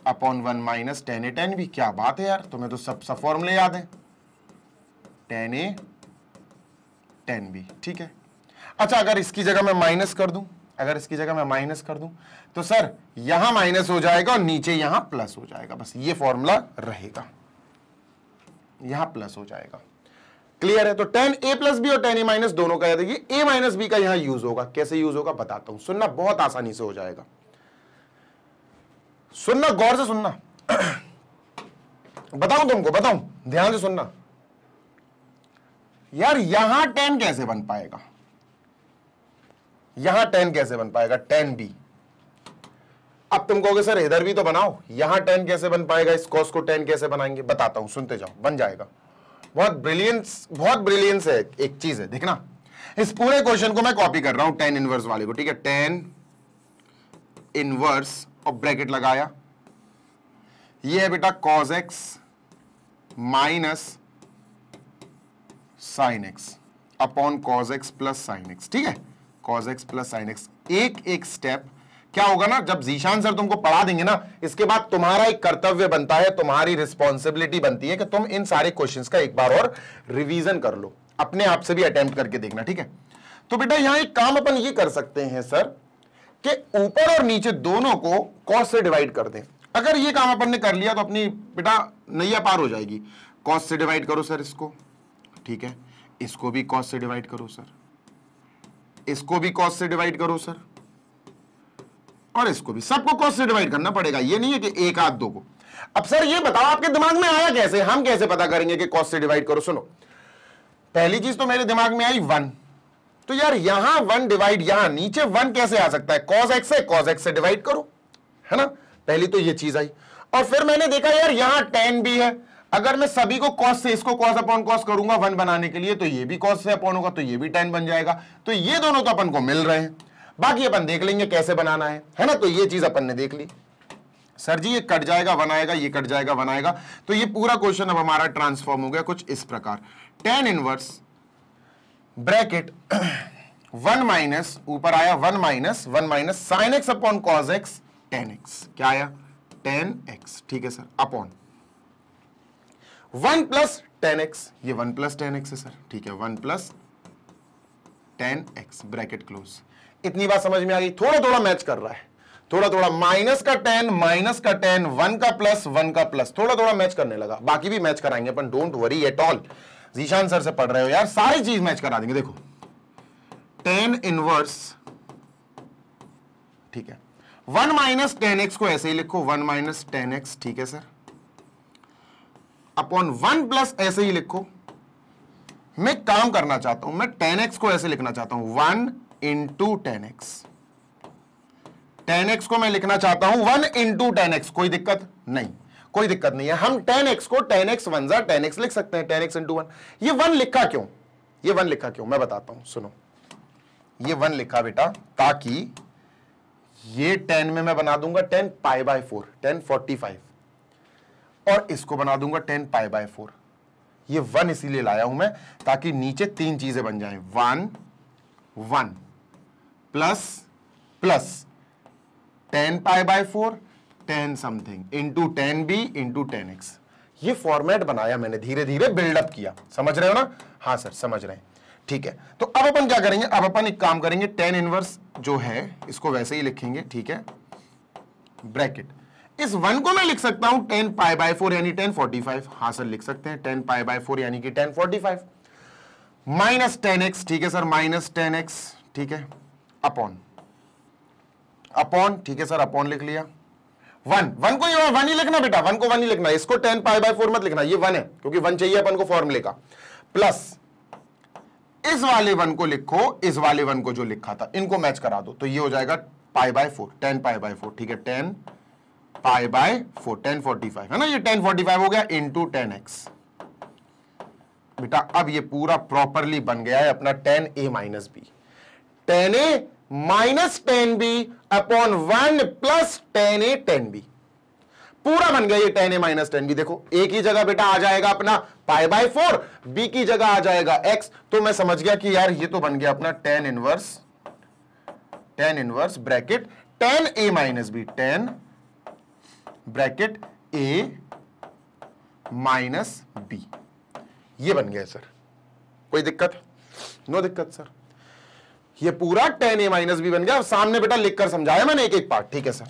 upon 1 minus tan a tan b। क्या बात है यार, तुम्हें तो सब फॉर्मूले याद है। tan a tan b, ठीक है। अच्छा अगर इसकी जगह मैं माइनस कर दूं, अगर इसकी जगह मैं माइनस कर दूं, तो सर यहां माइनस हो जाएगा और नीचे यहां प्लस हो जाएगा, बस ये फॉर्मूला रहेगा, यहां प्लस हो जाएगा। क्लियर है? तो tan a प्लस बी और tan a माइनस दोनों का याद रखिए। a माइनस बी का यहां यूज होगा। कैसे यूज होगा बताता हूं, सुनना, बहुत आसानी से हो जाएगा। सुनना, गौर से सुनना। बताऊं तुमको, बताऊं, ध्यान से सुनना यार। यहां tan कैसे बन पाएगा? यहां tan कैसे बन पाएगा? tan b। अब तुम कहोगे सर इधर भी तो बनाओ, यहां tan कैसे बन पाएगा? इस cos को tan कैसे बनाएंगे? बताता हूं, सुनते जाओ, बन जाएगा। बहुत ब्रिलियंस है, एक चीज है, देखना। इस पूरे क्वेश्चन को मैं कॉपी कर रहा हूं tan इनवर्स वाले को, ठीक है। tan इनवर्स और ब्रैकेट लगाया, ये है बेटा cos x minus sin x upon cos x plus sin x, ठीक है। cos x plus sin x, एक एक स्टेप क्या होगा ना, जब जीशान सर तुमको पढ़ा देंगे ना, इसके बाद तुम्हारा एक कर्तव्य बनता है, तुम्हारी रिस्पॉन्सिबिलिटी बनती है कि तुम इन सारे क्वेश्चंस का एक बार और रिवीजन कर लो, अपने आप से भी अटेम्प्ट करके देखना, ठीक है। तो बेटा यहां एक काम अपन ये कर सकते हैं सर, कि ऊपर और नीचे दोनों को cos से डिवाइड कर दें। अगर ये काम अपन ने कर लिया तो अपनी बेटा नैया पार हो जाएगी। cos से डिवाइड करो सर इसको, ठीक है। इसको भी cos से डिवाइड करो सर, इसको भी cos से डिवाइड करो सर, और इसको भी, सबको cos से डिवाइड करना पड़ेगा। ये नहीं है कि एक आध दो को। अब सर ये बताओ आपके दिमाग में आया कैसे? हम कैसे पता करेंगे कि cos से डिवाइड करो? सुनो, पहली चीज तो मेरे दिमाग में आई 1, तो यार यहां 1 डिवाइड, यहां नीचे 1 कैसे आ सकता है, cos x है, cos x से डिवाइड करो, है ना। पहली तो ये चीज आई, और फिर मैंने देखा यार यहां tan भी है, अगर मैं सभी को cos से इसको cos अपॉन cos करूंगा 1 बनाने के लिए, तो ये भी cos से अपॉन होगा, तो ये भी tan बन जाएगा। तो ये दोनों तो अपन को मिल रहे हैं, बाकी अपन देख लेंगे कैसे बनाना है ना। तो ये चीज अपन ने देख ली। सर जी ये कट जाएगा 1 आएगा, ये कट जाएगा 1 आएगा, तो ये पूरा क्वेश्चन अब हमारा ट्रांसफॉर्म हो गया कुछ इस प्रकार। tan इनवर्स ब्रैकेट 1 माइनस, ऊपर आया 1 minus sin x upon cos x tan x, क्या आया tan x, ठीक है sir, upon 1 plus tan x, ये 1 प्लस tan x है सर, ठीक है, 1 plus tan x bracket close. इतनी बात समझ में आ गई। थोड़ा थोड़ा मैच कर रहा है, थोड़ा थोड़ा माइनस का tan, 1 का प्लस 1 का प्लस, थोड़ा थोड़ा मैच करने लगा। बाकी भी मैच कराएंगे अपन, don't worry at all. Zeeshan sir से पढ़ रहे हो यार, सारी चीज मैच करा देंगे। देखो tan इनवर्स, ठीक है, 1 माइनस tan x को ऐसे ही लिखो, 1 माइनस tan x, ठीक है सर, अपॉन 1 प्लस ऐसे ही लिखो। मैं काम करना चाहता हूं, मैं tan x को ऐसे लिखना चाहता हूं 1 into tan x, tan x को मैं लिखना चाहता हूं 1 इंटू tan x, कोई दिक्कत नहीं, कोई दिक्कत नहीं है। हम tan x को tan x 1 tan x लिख सकते हैं, tan x इंटू 1। ये 1 लिखा क्यों, ये 1 लिखा क्यों, मैं बताता हूं, सुनो। ये 1 लिखा बेटा ताकि ये 10 में मैं बना दूंगा 10 पाई बाय 4, 10 45, और इसको बना दूंगा 10 पाई बाय 4। ये 1 इसीलिए लाया हूं मैं ताकि नीचे 3 चीजें बन जाएं, 1 1 plus plus 10 pi by 4 10 something into 10b into 10x। ये फॉर्मेट बनाया मैंने, धीरे धीरे बिल्डअप किया, समझ रहे हो ना। हाँ सर समझ रहे हैं, ठीक है। तो अब अपन क्या करेंगे, अब अपन एक काम करेंगे, tan इनवर्स जो है इसको वैसे ही लिखेंगे, ठीक है, ब्रैकेट। इस 1 को मैं लिख सकता हूं 10 पाई बाय 4 यानी 10 45। हाँ सर लिख सकते हैं 10 पाई बाय 4 यानी कि 10 45, माइनस 10x, ठीक है सर, माइनस 10x, ठीक है, अपॉन अपॉन, ठीक है सर, अपॉन लिख लिया। 1 को ये 1 ही लिखना बेटा, 1 को 1 ही लिखना, इसको 10 पाई बाय 4 मत लिखना, ये 1 है क्योंकि 1 चाहिए अपन को फॉर्मूले का। प्लस इस वाले 1 को लिखो, इस वाले 1 को जो लिखा था, इनको मैच करा दो, तो ये हो जाएगा पाई बाय 4, 10 पाई बाय 4, ठीक है, 10 पाई बाय 4, 10 45 है ना, ये 10 45 हो गया इंटू 10x। बेटा अब ये पूरा प्रॉपरली बन गया है अपना tan a minus b, tan a minus tan b upon 1 plus tan a tan b, पूरा बन गया ये tan a minus tan b। देखो a की जगह बेटा आ जाएगा अपना पाई बाय 4, b की जगह आ जाएगा x, तो मैं समझ गया कि यार ये तो बन गया अपना tan inverse bracket tan a minus b, tan bracket a minus b, ये बन गया सर। कोई दिक्कत, नो दिक्कत सर। ये पूरा tan a माइनस बी बन गया। अब सामने बेटा लिखकर समझाया मैंने एक एक पार्ट, ठीक है सर।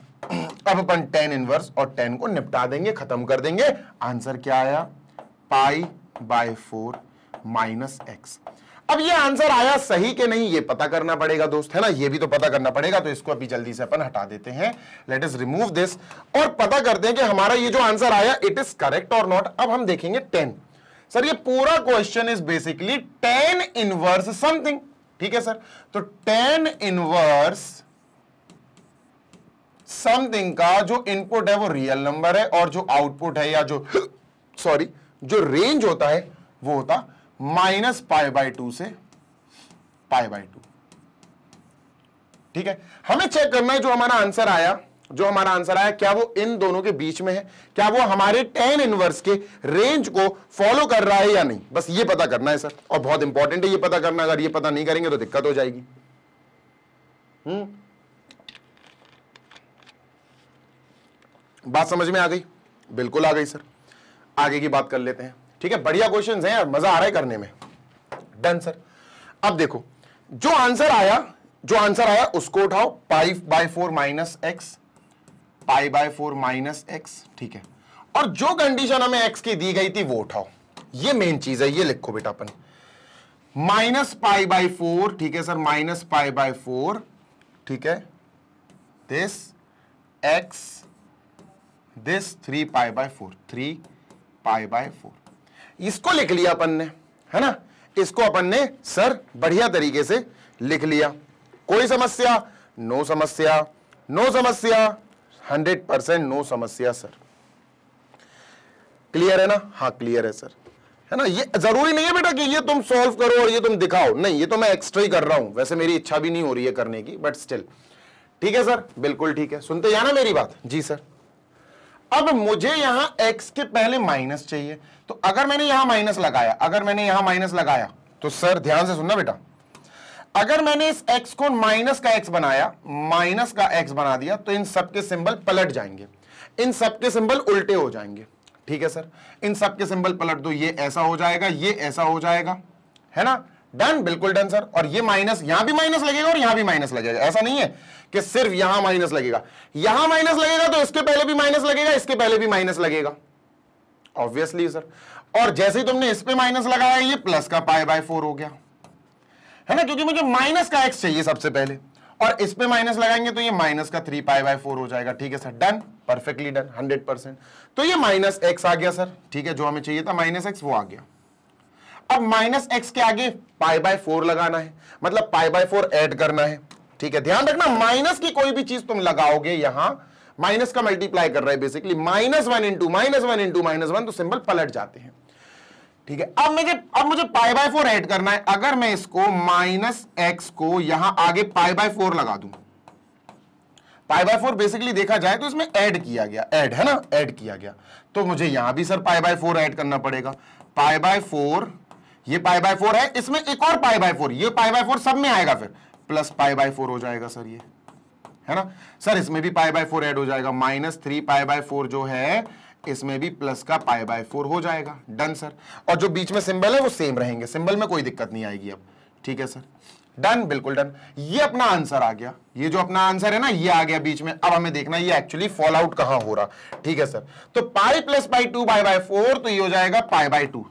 अब अपन tan इनवर्स और tan को निपटा देंगे, खत्म कर देंगे। आंसर क्या आया, पाई बाय 4 माइनस x। अब ये आंसर आया सही के नहीं, ये पता करना पड़ेगा दोस्त, है ना, ये भी तो पता करना पड़ेगा। तो इसको अभी जल्दी से अपन हटा देते हैं, लेट अस रिमूव दिस, और पता करते हैं कि हमारा ये जो आंसर आया इट इज करेक्ट और नॉट। अब हम देखेंगे 10। सर ये पूरा question is basically tan inverse something, ठीक है सर। तो tan इनवर्स समथिंग का जो इनपुट है वो रियल नंबर है, और जो आउटपुट है या जो सॉरी जो रेंज होता है वो होता माइनस पाई बाय 2 से पाई बाय 2, ठीक है। हमें चेक करना है जो हमारा आंसर आया, क्या वो इन दोनों के बीच में है, क्या वो हमारे tan इनवर्स के रेंज को फॉलो कर रहा है या नहीं, बस ये पता करना है सर। और बहुत इंपॉर्टेंट है ये पता करना, अगर ये पता नहीं करेंगे तो दिक्कत हो जाएगी। बात समझ में आ गई, बिल्कुल आ गई सर। आगे की बात कर लेते हैं, ठीक है। बढ़िया क्वेश्चंस हैं यार, मजा आ रहा है करने में। Done sir. अब देखो जो आंसर आया उसको उठाओ, pi by 4 minus x, pi by 4 minus x, ठीक है। और जो कंडीशन हमें एक्स की दी गई थी वो उठाओ, ये मेन चीज है, ये लिखो बेटा अपन, माइनस पाई बाय 4, ठीक है सर, माइनस पाई बाय 4, ठीक है, this x, this 3 pi by 4, 3 pi by 4, इसको लिख लिया अपन ने, है ना। इसको अपन ने सर बढ़िया तरीके से लिख लिया। कोई समस्या? नो समस्या, नो समस्या, 100% नो समस्या सर। क्लियर है ना? हाँ क्लियर है सर, है ना। ये जरूरी नहीं है बेटा कि ये तुम सॉल्व करो और ये तुम दिखाओ, नहीं, ये तो मैं एक्स्ट्रा ही कर रहा हूं, वैसे मेरी इच्छा भी नहीं हो रही है करने की, बट स्टिल ठीक है सर, बिल्कुल ठीक है। सुनते हैं ना मेरी बात? जी सर। अब मुझे यहां x के पहले माइनस चाहिए, तो अगर मैंने यहां माइनस लगाया, अगर मैंने यहां माइनस लगाया, तो सर ध्यान से सुनना बेटा, अगर मैंने इस x को माइनस का x बनाया, माइनस का x बना दिया, तो इन सबके सिंबल पलट जाएंगे, इन सबके सिंबल उल्टे हो जाएंगे। ठीक है सर, इन सबके सिंबल पलट दो, ये ऐसा हो जाएगा, ये ऐसा हो जाएगा, है ना। डन, बिल्कुल डन सर। और ये माइनस, यहां भी माइनस लगेगा और यहां भी माइनस लगेगा, ऐसा नहीं है कि सिर्फ यहां माइनस लगेगा, यहां माइनस लगेगा तो इसके पहले भी माइनस लगेगा, इसके पहले भी माइनस लगेगा, ऑब्वियसली सर। और जैसे ही तुमने इस पे माइनस लगाया, ये प्लस का π/4 हो गया, है ना, क्योंकि मुझे माइनस का x चाहिए सबसे पहले, और इस पे माइनस लगाएंगे तो ये माइनस का 3π/4 हो जाएगा। ठीक है सर, डन, परफेक्टली डन, 100%। तो ये माइनस x आ गया सर, ठीक है, जो हमें चाहिए था माइनस x वो आ गया। अब माइनस x के आगे π/4 लगाना है, मतलब π/4 ऐड करना है। ठीक है, ध्यान रखना, माइनस की कोई भी चीज तुम लगाओगे, यहां माइनस का मल्टीप्लाई कर रहा है बेसिकली, -1 इंटू -1 तो सिंबल पलट जाते हैं। ठीक है, अब मुझे π/4 ऐड करना है। अगर मैं इसको माइनस x को यहां आगे π/4 लगा दूं, π/4 बेसिकली देखा जाए तो इसमें ऐड किया गया, ऐड है ना, ऐड किया गया, तो मुझे यहां भी सर π/4 ऐड करना पड़ेगा। π/4, ये π/4 है, इसमें एक और π/4, ये π/4 सब में आएगा, फिर प्लस π/4 हो जाएगा सर, ये है ना सर, इसमें भी π/4 ऐड हो जाएगा, -3π/4 जो है इसमें भी प्लस का π/4 हो जाएगा। डन सर, और जो बीच में सिंबल है वो सेम रहेंगे, सिंबल में कोई दिक्कत नहीं आएगी अब। ठीक है सर, डन, बिल्कुल डन। ये अपना आंसर आ गया, ये जो अपना आंसर है ना, ये आ गया बीच में। अब हमें देखना ये एक्चुअली फॉल आउट कहां हो रहा। ठीक है सर, तो पाई प्लस π2 π/4, तो ये हो जाएगा π/2,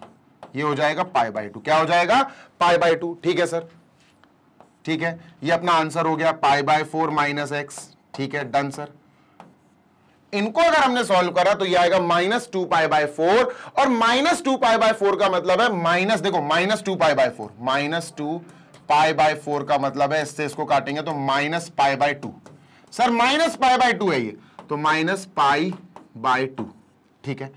ये हो जाएगा π/2, क्या हो जाएगा? π/2। ठीक है सर, ठीक है, ये अपना आंसर हो गया π/4 माइनस x। ठीक है, डन सर। इनको अगर हमने सॉल्व करा तो ये आएगा -2π/4, और -2π/4 का मतलब है माइनस, देखो -2π/4, -2π/4 का मतलब है, इससे इसको काटेंगे तो -π/2, सर -π/2 है ये, तो -π/2। ठीक है,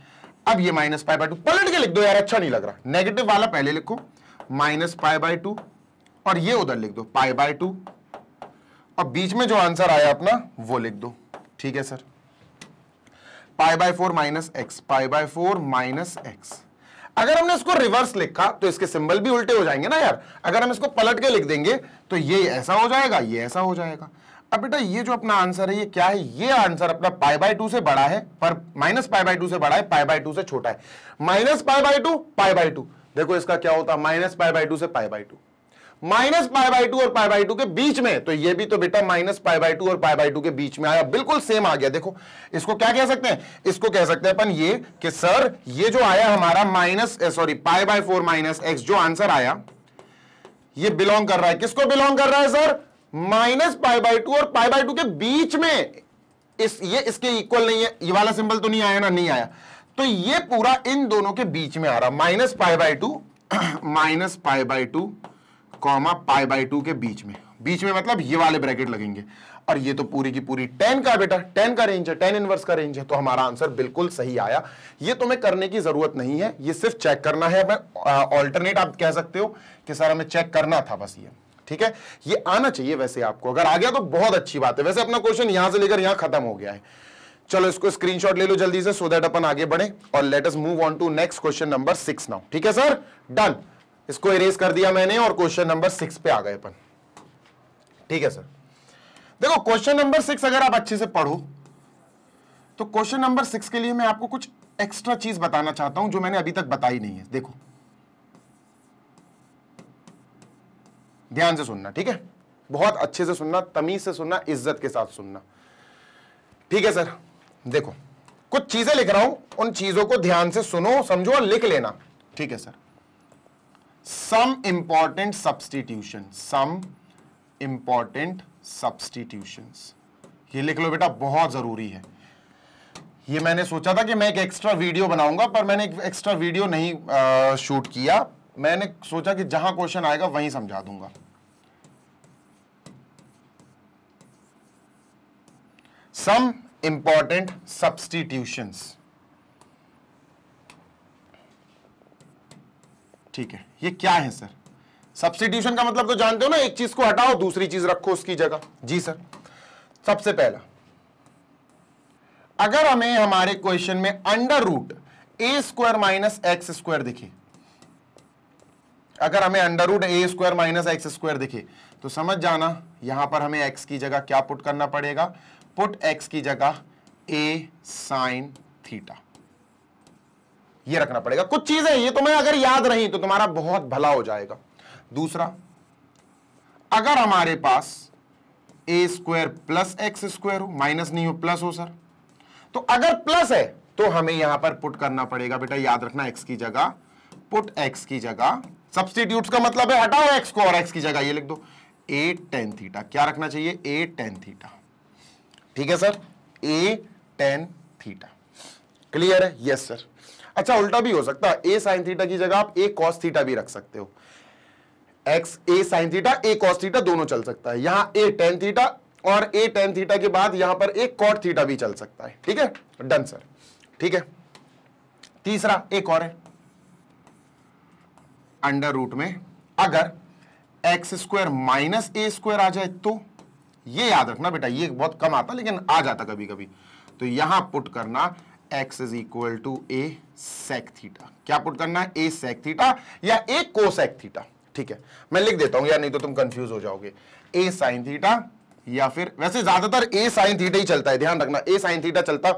अब ये -π/2 पलट के लिख दो यार, अच्छा नहीं लग रहा, नेगेटिव वाला पहले लिखो, -π/2, और ये उधर लिख दो π/2, और बीच में जो आंसर आया अपना वो लिख दो। ठीक है sir, π/4 minus x, π/4 minus x। अगर हमने इसको रिवर्स लिखा तो इसके सिंबल भी उल्टे हो जाएंगे ना यार, अगर हम इसको पलट के लिख देंगे तो ये ऐसा हो जाएगा, ये ऐसा हो जाएगा। अब बेटा ये जो अपना आंसर है ये क्या है? ये आंसर अपना π/2 से बड़ा है, पर -π/2 से बड़ा है, π/2 से छोटा है। -π/2 π/2, देखो इसका क्या होता है, -π/2 से π/2, -π/2 और π/2 के बीच में, तो ये भी तो बेटा -π/2 और π/2 के बीच में आया, बिल्कुल सेम आ गया। देखो इसको क्या कह सकते हैं, इसको कह सकते हैं अपन ये कि सर ये जो आया हमारा π/4 माइनस x, जो आंसर आया ये बिलोंग कर रहा है, किसको बिलोंग कर रहा है सर? -π/2 और π/2 के बीच में। ये इसके इक्वल नहीं है, ये वाला सिंबल तो नहीं आया ना, नहीं आया, तो ये पूरा इन दोनों के बीच में आ रहा, -π/2 -π/2 π/2 के बीच में, बीच में मतलब ये वाले ब्रैकेट लगेंगे, और ये तो पूरी की पूरी 10 का बेटा 10 का रेंज है, 10 इनवर्स का रेंज है, तो हमारा आंसर बिल्कुल सही आया। ये तुम्हें करने की जरूरत नहीं है, ये सिर्फ चेक करना है। ऑल्टरनेट आप कह सकते हो कि सर हमें चेक करना था बस ये। ठीक है, ये आना चाहिए वैसे आपको, अगर आ गया तो बहुत अच्छी बात है। वैसे अपना क्वेश्चन यहां से लेकर यहां खत्म हो गया है। चलो इसको स्क्रीनशॉट ले लो जल्दी से, सो दैट अपन आगे बढ़े, और let us move on to next question number 6 now. ठीक है सर, डन, इसको इरेज कर दिया मैंने और क्वेश्चन नंबर 6 पे आ गए अपन। ठीक है सर, देखो क्वेश्चन नंबर 6 अगर आप अच्छे से पढ़ो तो क्वेश्चन नंबर 6 के लिए मैं आपको कुछ एक्स्ट्रा चीज बताना चाहता हूं जो मैंने अभी तक बताई नहीं है। देखो ध्यान से सुनना, ठीक है, बहुत अच्छे से सुनना, तमीज से सुनना, इज्जत के साथ सुनना। ठीक है सर, देखो कुछ चीजें लिख रहा हूं, उन चीजों को ध्यान से सुनो, समझो और लिख लेना। ठीक है sir, some important substitution, some important substitutions, ये लिख लो बेटा, बहुत जरूरी है। ये मैंने सोचा था कि मैं एक एक्स्ट्रा वीडियो बनाऊंगा, पर मैंने एक एक्स्ट्रा वीडियो नहीं शूट किया। मैंने सोचा कि जहां क्वेश्चन आएगा वहीं समझा दूंगा। Some important substitutions. ठीक है, ये क्या है सर? सब्स्टिट्यूशन का मतलब तो जानते हो ना, एक चीज को हटाओ दूसरी चीज रखो उसकी जगह। जी सर। सबसे पहला, अगर हमें हमारे क्वेश्चन में under root a square minus x square दिखे, अगर हमें under root a square minus x square दिखे, तो समझ जाना यहां पर हमें एक्स की जगह क्या पुट करना पड़ेगा? पुट एक्स की जगह ए साइन थीटा, ये रखना पड़ेगा। कुछ चीजें ये तुम्हें अगर याद रही तो तुम्हारा बहुत भला हो जाएगा। दूसरा, अगर हमारे पास ए स्क्वायर प्लस एक्स स्क्वायर हो, माइनस नहीं हो प्लस हो सर, तो अगर प्लस है तो हमें यहां पर पुट करना पड़ेगा बेटा, याद रखना, एक्स की जगह पुट एक्स की जगह, सब्स्टिट्यूट्स का मतलब है हटाओ एक्स को और एक्स की जगह ये लिख दो ए टेन थीटा। क्या रखना चाहिए? ए टेन थीटा। ठीक है सर, ए टेन थीटा। क्लियर है? Yes sir. अच्छा, उल्टा भी हो सकता है, ए साइन थीटा की जगह आप ए कॉस थीटा भी रख सकते हो। एक्स ए साइन थीटा ए कॉस थीटा दोनों चल सकता है। यहां ए टेन थीटा और ए टेन थीटा के बाद यहां पर ए कॉट थीटा भी चल सकता है। ठीक है, डन सर। ठीक है, तीसरा एक और है, अंडर रूट में अगर एक्स स्क्वायर माइनस ए स्क्वायर आ जाए तो, ये याद रखना बेटा, ये बहुत कम आता लेकिन आ जाता कभी कभी, तो यहां पुट करना x is equal to a sec theta. क्या पुट करना है? ए सेक थीटा या ए कोसेक थीटा। ठीक है, मैं लिख देता हूं यार, नहीं तो तुम कंफ्यूज हो जाओगे। ए साइन थीटा या फिर वैसे ज्यादातर ए साइन थीटा ही चलता है, ध्यान रखना, ए साइन थीटा चलता,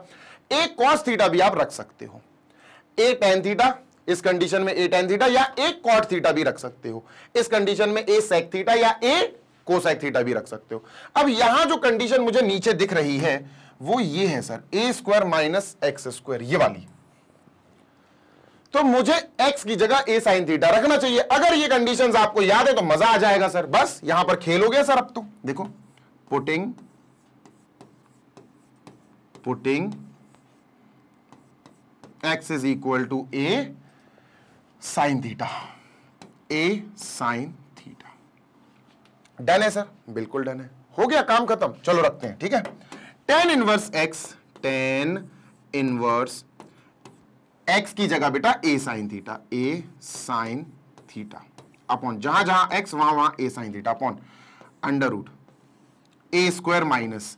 ए कॉस थीटा भी आप रख सकते हो। ए टेन थीटा इस कंडीशन में ए टेन थीटा, या ए कॉट थीटा भी रख सकते हो। इस कंडीशन में ए सेक थीटा या ए कोसेक थीटा भी रख सकते हो। अब यहां जो कंडीशन मुझे नीचे दिख रही है वो ये है सर, ए स्क्वायर माइनस एक्स स्क्वायर, ये वाली। तो मुझे x की जगह ए साइन थीटा रखना चाहिए। अगर ये कंडीशंस आपको याद है तो मजा आ जाएगा सर, बस यहां पर खेल हो गया सर। अब तो देखो, putting x is equal to a sine theta, a sine theta. Done है सर? बिल्कुल डन है, हो गया काम खत्म। चलो रखते हैं। ठीक है, tan inverse x, tan inverse x की जगह बेटा a sine theta, a sine theta upon जहां जहां x वहां वहां a sine theta upon under root a square minus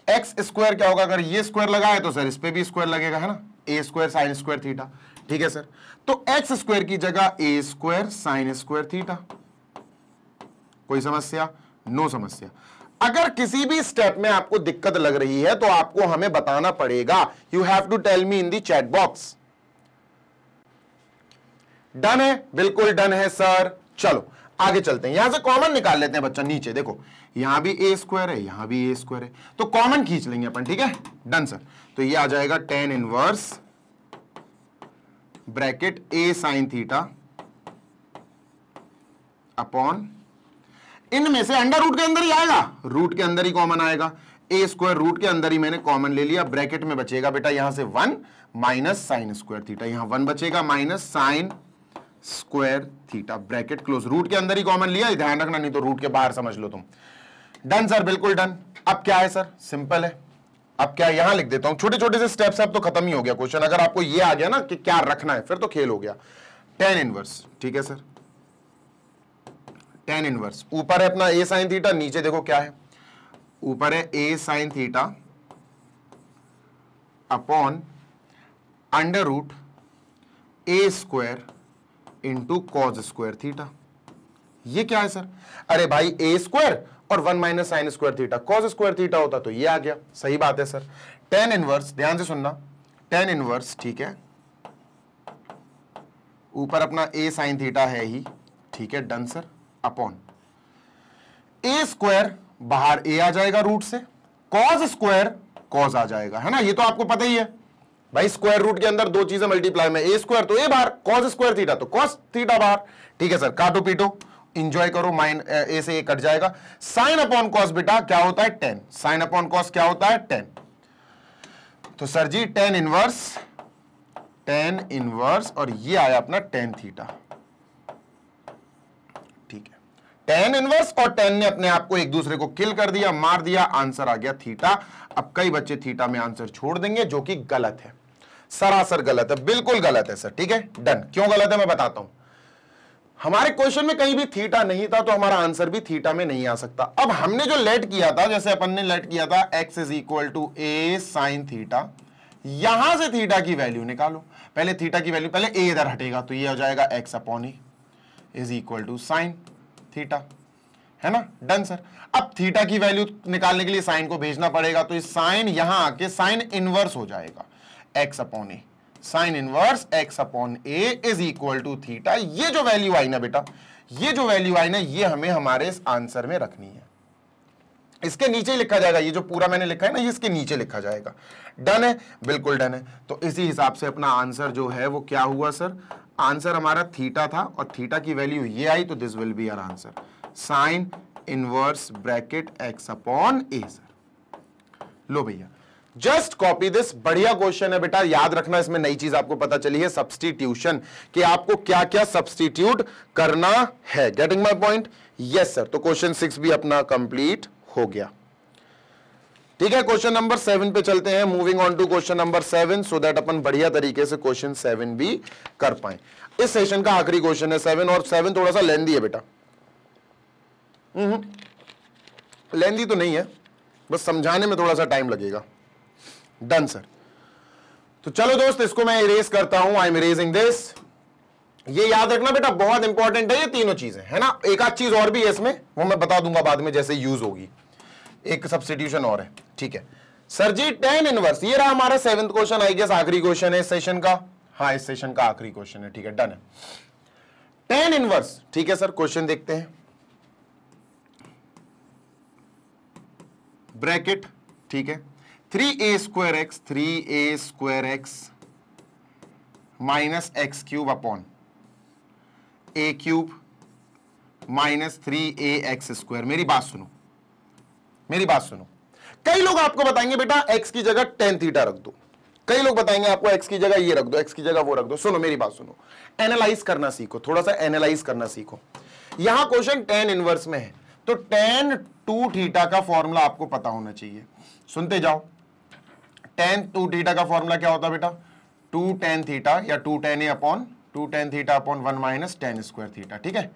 x square. क्या होगा अगर ये स्क्वायर लगाए तो सर इस पे भी स्क्वायर लगेगा, है ना, ए स्क्वायर साइन स्क्वायर थीटा। ठीक है सर, तो एक्स स्क्वायर की जगह ए स्क्वायर साइन स्क्वायर थीटा। कोई समस्या? नो समस्या। अगर किसी भी स्टेप में आपको दिक्कत लग रही है तो आपको हमें बताना पड़ेगा। You have to tell me in the chat box. Done है? बिल्कुल डन है सर। चलो आगे चलते हैं, यहां से कॉमन निकाल लेते हैं बच्चा। नीचे देखो, यहां भी ए स्क्वायर है, यहां भी ए स्क्वायर है, तो कॉमन खींच लेंगे अपन। ठीक है, डन सर। तो ये आ जाएगा टेन इनवर्स ब्रैकेट ए साइन थीटा अपॉन, इनमें से अंडर रूट के अंदर ही आएगा, रूट के अंदर ही कॉमन आएगा। ए स्क्वायर रूट के अंदर ही मैंने कॉमन ले लिया। ब्रैकेट में बचेगा बेटा यहां से 1 माइनस साइन स्क्वायर थीटा, यहां 1 बचेगा minus sine square theta, bracket close. Root के अंदर ही कॉमन लिया, ध्यान रखना, नहीं तो रूट के बाहर समझ लो तुम। डन सर, बिल्कुल डन। अब क्या है सर? सिंपल है। अब क्या यहां लिख देता हूं, छोटे छोटे से स्टेप्स, अब तो खत्म ही हो गया क्वेश्चन। अगर आपको ये आ गया ना कि क्या रखना है, फिर तो खेल हो गया। टेन इनवर्स, ठीक है सर, टेन इनवर्स, ऊपर है अपना ए साइन थीटा, नीचे देखो क्या है, ऊपर है a sine theta upon under root a square into cos square theta. ये क्या है सर? अरे भाई ए स्क्वायर और 1 minus sine square theta, cause square theta होता तो ये आ गया। सही बात है सर। टेन इनवर्स, ध्यान से सुनना, टेन इनवर्स, ठीक है, ऊपर अपना ए साइन थीटा है ही, ठीक है, डन सर, अपॉन ए स्क्वायर, बाहर ए आ जाएगा रूट से, कॉज स्क्वायर कॉज आ जाएगा, है ना, ये तो आपको पता ही है भाई। स्क्वायर रूट के अंदर दो चीजें मल्टीप्लाई में, ए स्क्वायर तो ए बाहर, कॉज स्क्वायर थीटा तो कॉस थीटा बाहर। ठीक है सर, काटो पीटो, इंजॉय करो, माइन ए से ए कट जाएगा। साइन अपॉन कॉस बेटा क्या होता है? 10। साइन अपॉन कॉस क्या होता है? 10। तो सर जी टेन इनवर्स और ये आया अपना टेन थीटा। ठीक है, tan इनवर्स और tan ने अपने आप को एक दूसरे को किल कर दिया, मार दिया, आंसर आ गया थीटा। अब कई बच्चे थीटा में आंसर छोड़ देंगे जो कि गलत है, सरासर गलत है, बिल्कुल गलत है सर। ठीक है, डन। क्यों गलत है मैं बताता हूं। हमारे क्वेश्चन में कहीं भी थीटा नहीं था तो हमारा आंसर भी थीटा में नहीं आ सकता। अब हमने जो लेट किया था, जैसे अपन ने लेट किया था x is equal to a sine theta, यहां से थीटा की वैल्यू निकालो। पहले थीटा की वैल्यू, पहले a इधर हटेगा तो ये हो जाएगा x upon a is equal to sine theta, है ना। Done sir. अब थीटा की वैल्यू निकालने के लिए साइन को भेजना पड़ेगा, तो इस साइन यहां आके साइन इनवर्स हो जाएगा x upon a, sine inverse x upon a is equal to theta. ये जो वैल्यू आई ना बेटा, ये जो वैल्यू आई ना, ये हमें हमारे इस आंसर में रखनी है। इसके नीचे ही लिखा जाएगा, ये जो पूरा मैंने लिखा है ना, ये इसके नीचे लिखा जाएगा। डन है, बिल्कुल डन है। तो इसी हिसाब से अपना आंसर जो है वो क्या हुआ सर, आंसर हमारा थीटा था और थीटा की वैल्यू ये आई, तो this will be our answer, sine inverse bracket x upon a sir. लो भैया, जस्ट कॉपी दिस। बढ़िया क्वेश्चन है बेटा, याद रखना। इसमें नई चीज आपको पता चली है, सब्स्टिट्यूशन, कि आपको क्या क्या सब्स्टिट्यूट करना है। Getting my point? Yes sir. तो क्वेश्चन 6 भी अपना कंप्लीट हो गया। ठीक है, क्वेश्चन नंबर 7 पे चलते हैं। Moving on to question number 7, so that अपन बढ़िया तरीके से क्वेश्चन 7 भी कर पाए। इस सेशन का आखिरी क्वेश्चन है 7, और 7 थोड़ा सा लेंदी है बेटा। लेंदी तो नहीं है, बस समझाने में थोड़ा सा टाइम लगेगा। Done sir. तो चलो दोस्त, इसको मैं इरेज करता हूं। I am erasing this. ये याद रखना बेटा, बहुत इंपॉर्टेंट है ये तीनों चीजें, है ना। एक आध चीज और भी है इसमें, वो मैं बता दूंगा बाद में जैसे यूज होगी। एक सब्स्टिट्यूशन और है। ठीक है सर जी, tan इनवर्स, ये रहा हमारा 7th क्वेश्चन। आई गेस आखिरी क्वेश्चन है इस सेशन का। हाँ, इस सेशन का आखिरी क्वेश्चन है। ठीक है, डन है। tan इनवर्स, ठीक है सर। क्वेश्चन देखते हैं। ब्रैकेट, ठीक है, 3a square x, 3a square x minus x cube upon a cube minus 3a x square. मेरी बात सुनो, मेरी बात सुनो। कई लोग आपको बताएंगे बेटा x की जगह tan थीटा रख दो, कई लोग बताएंगे आपको x की जगह ये रख दो, x की जगह वो रख दो। सुनो मेरी बात सुनो, एनालाइज करना सीखो, थोड़ा सा एनालाइज करना सीखो। यहां क्वेश्चन tan इनवर्स में है, तो tan 2 थीटा का फॉर्मूला आपको पता होना चाहिए। सुनते जाओ। tan 2 थीटा का फॉर्मूला क्या होता है बेटा, 2 tan थीटा या 2 tan a upon 2 tan theta upon 1 minus tan square theta. ठीक है,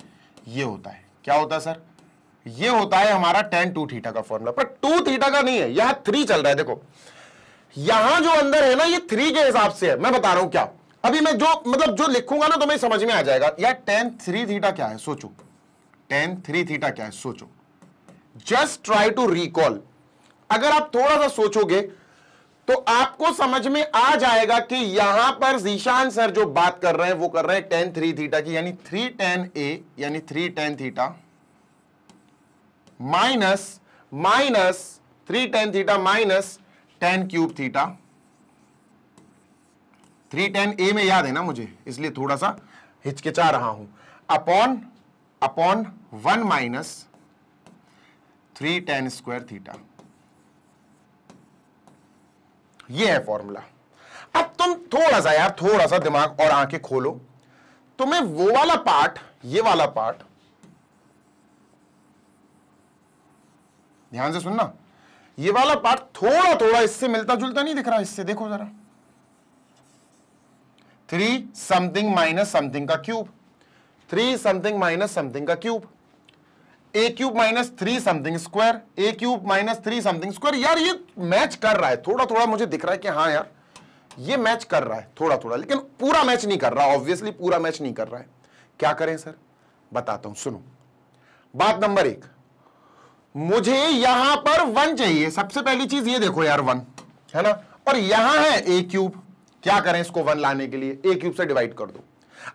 ये होता है। क्या होता है सर, ये होता है हमारा tan 2 थीटा का फॉर्मूला। पर 2 थीटा का नहीं है, यहां 3 चल रहा है। देखो यहां जो अंदर है ना, ये 3 के हिसाब से है। मैं बता रहा हूं क्या, अभी मैं जो मतलब जो लिखूंगा ना, तो मैं समझ में आ जाएगा। यार tan 3 थीटा क्या है, सोचो। tan 3 थीटा क्या है, सोचो। Just try to recall. अगर आप थोड़ा सा सोचोगे तो आपको समझ में आ जाएगा कि यहां पर जीशान सर जो बात कर रहे हैं वो कर रहे हैं tan 3 थीटा की, यानी 3 tan a यानी 3 tan theta minus 3 tan theta minus tan cube theta. 3 tan a में याद है ना मुझे, इसलिए थोड़ा सा हिचकिचा रहा हूं। Upon 1 minus 3 tan square theta. ये है फॉर्मूला। अब तुम थोड़ा सा यार, थोड़ा सा दिमाग और आंखें खोलो। तुम्हें वो वाला पार्ट, ये वाला पार्ट ध्यान से सुनना, ये वाला पार्ट थोड़ा थोड़ा इससे मिलता जुलता नहीं दिख रहा? इससे देखो जरा, 3 समथिंग माइनस समथिंग का क्यूब, 3 समथिंग माइनस समथिंग का cube, a cube minus 3 something square, a cube minus 3 something square. यार ये मैच कर रहा है, थोड़ा थोड़ा मुझे दिख रहा है कि हाँ यार ये मैच कर रहा है थोड़ा थोड़ा, लेकिन पूरा मैच नहीं कर रहा। ऑब्वियसली पूरा मैच नहीं कर रहा है। क्या करें सर, बताता हूं, सुनो। बात नंबर 1, मुझे यहां पर 1 चाहिए। सबसे पहली चीज ये देखो यार, 1 है ना, और यहां है a क्यूब। क्या करें इसको 1 लाने के लिए, a क्यूब से डिवाइड कर दो।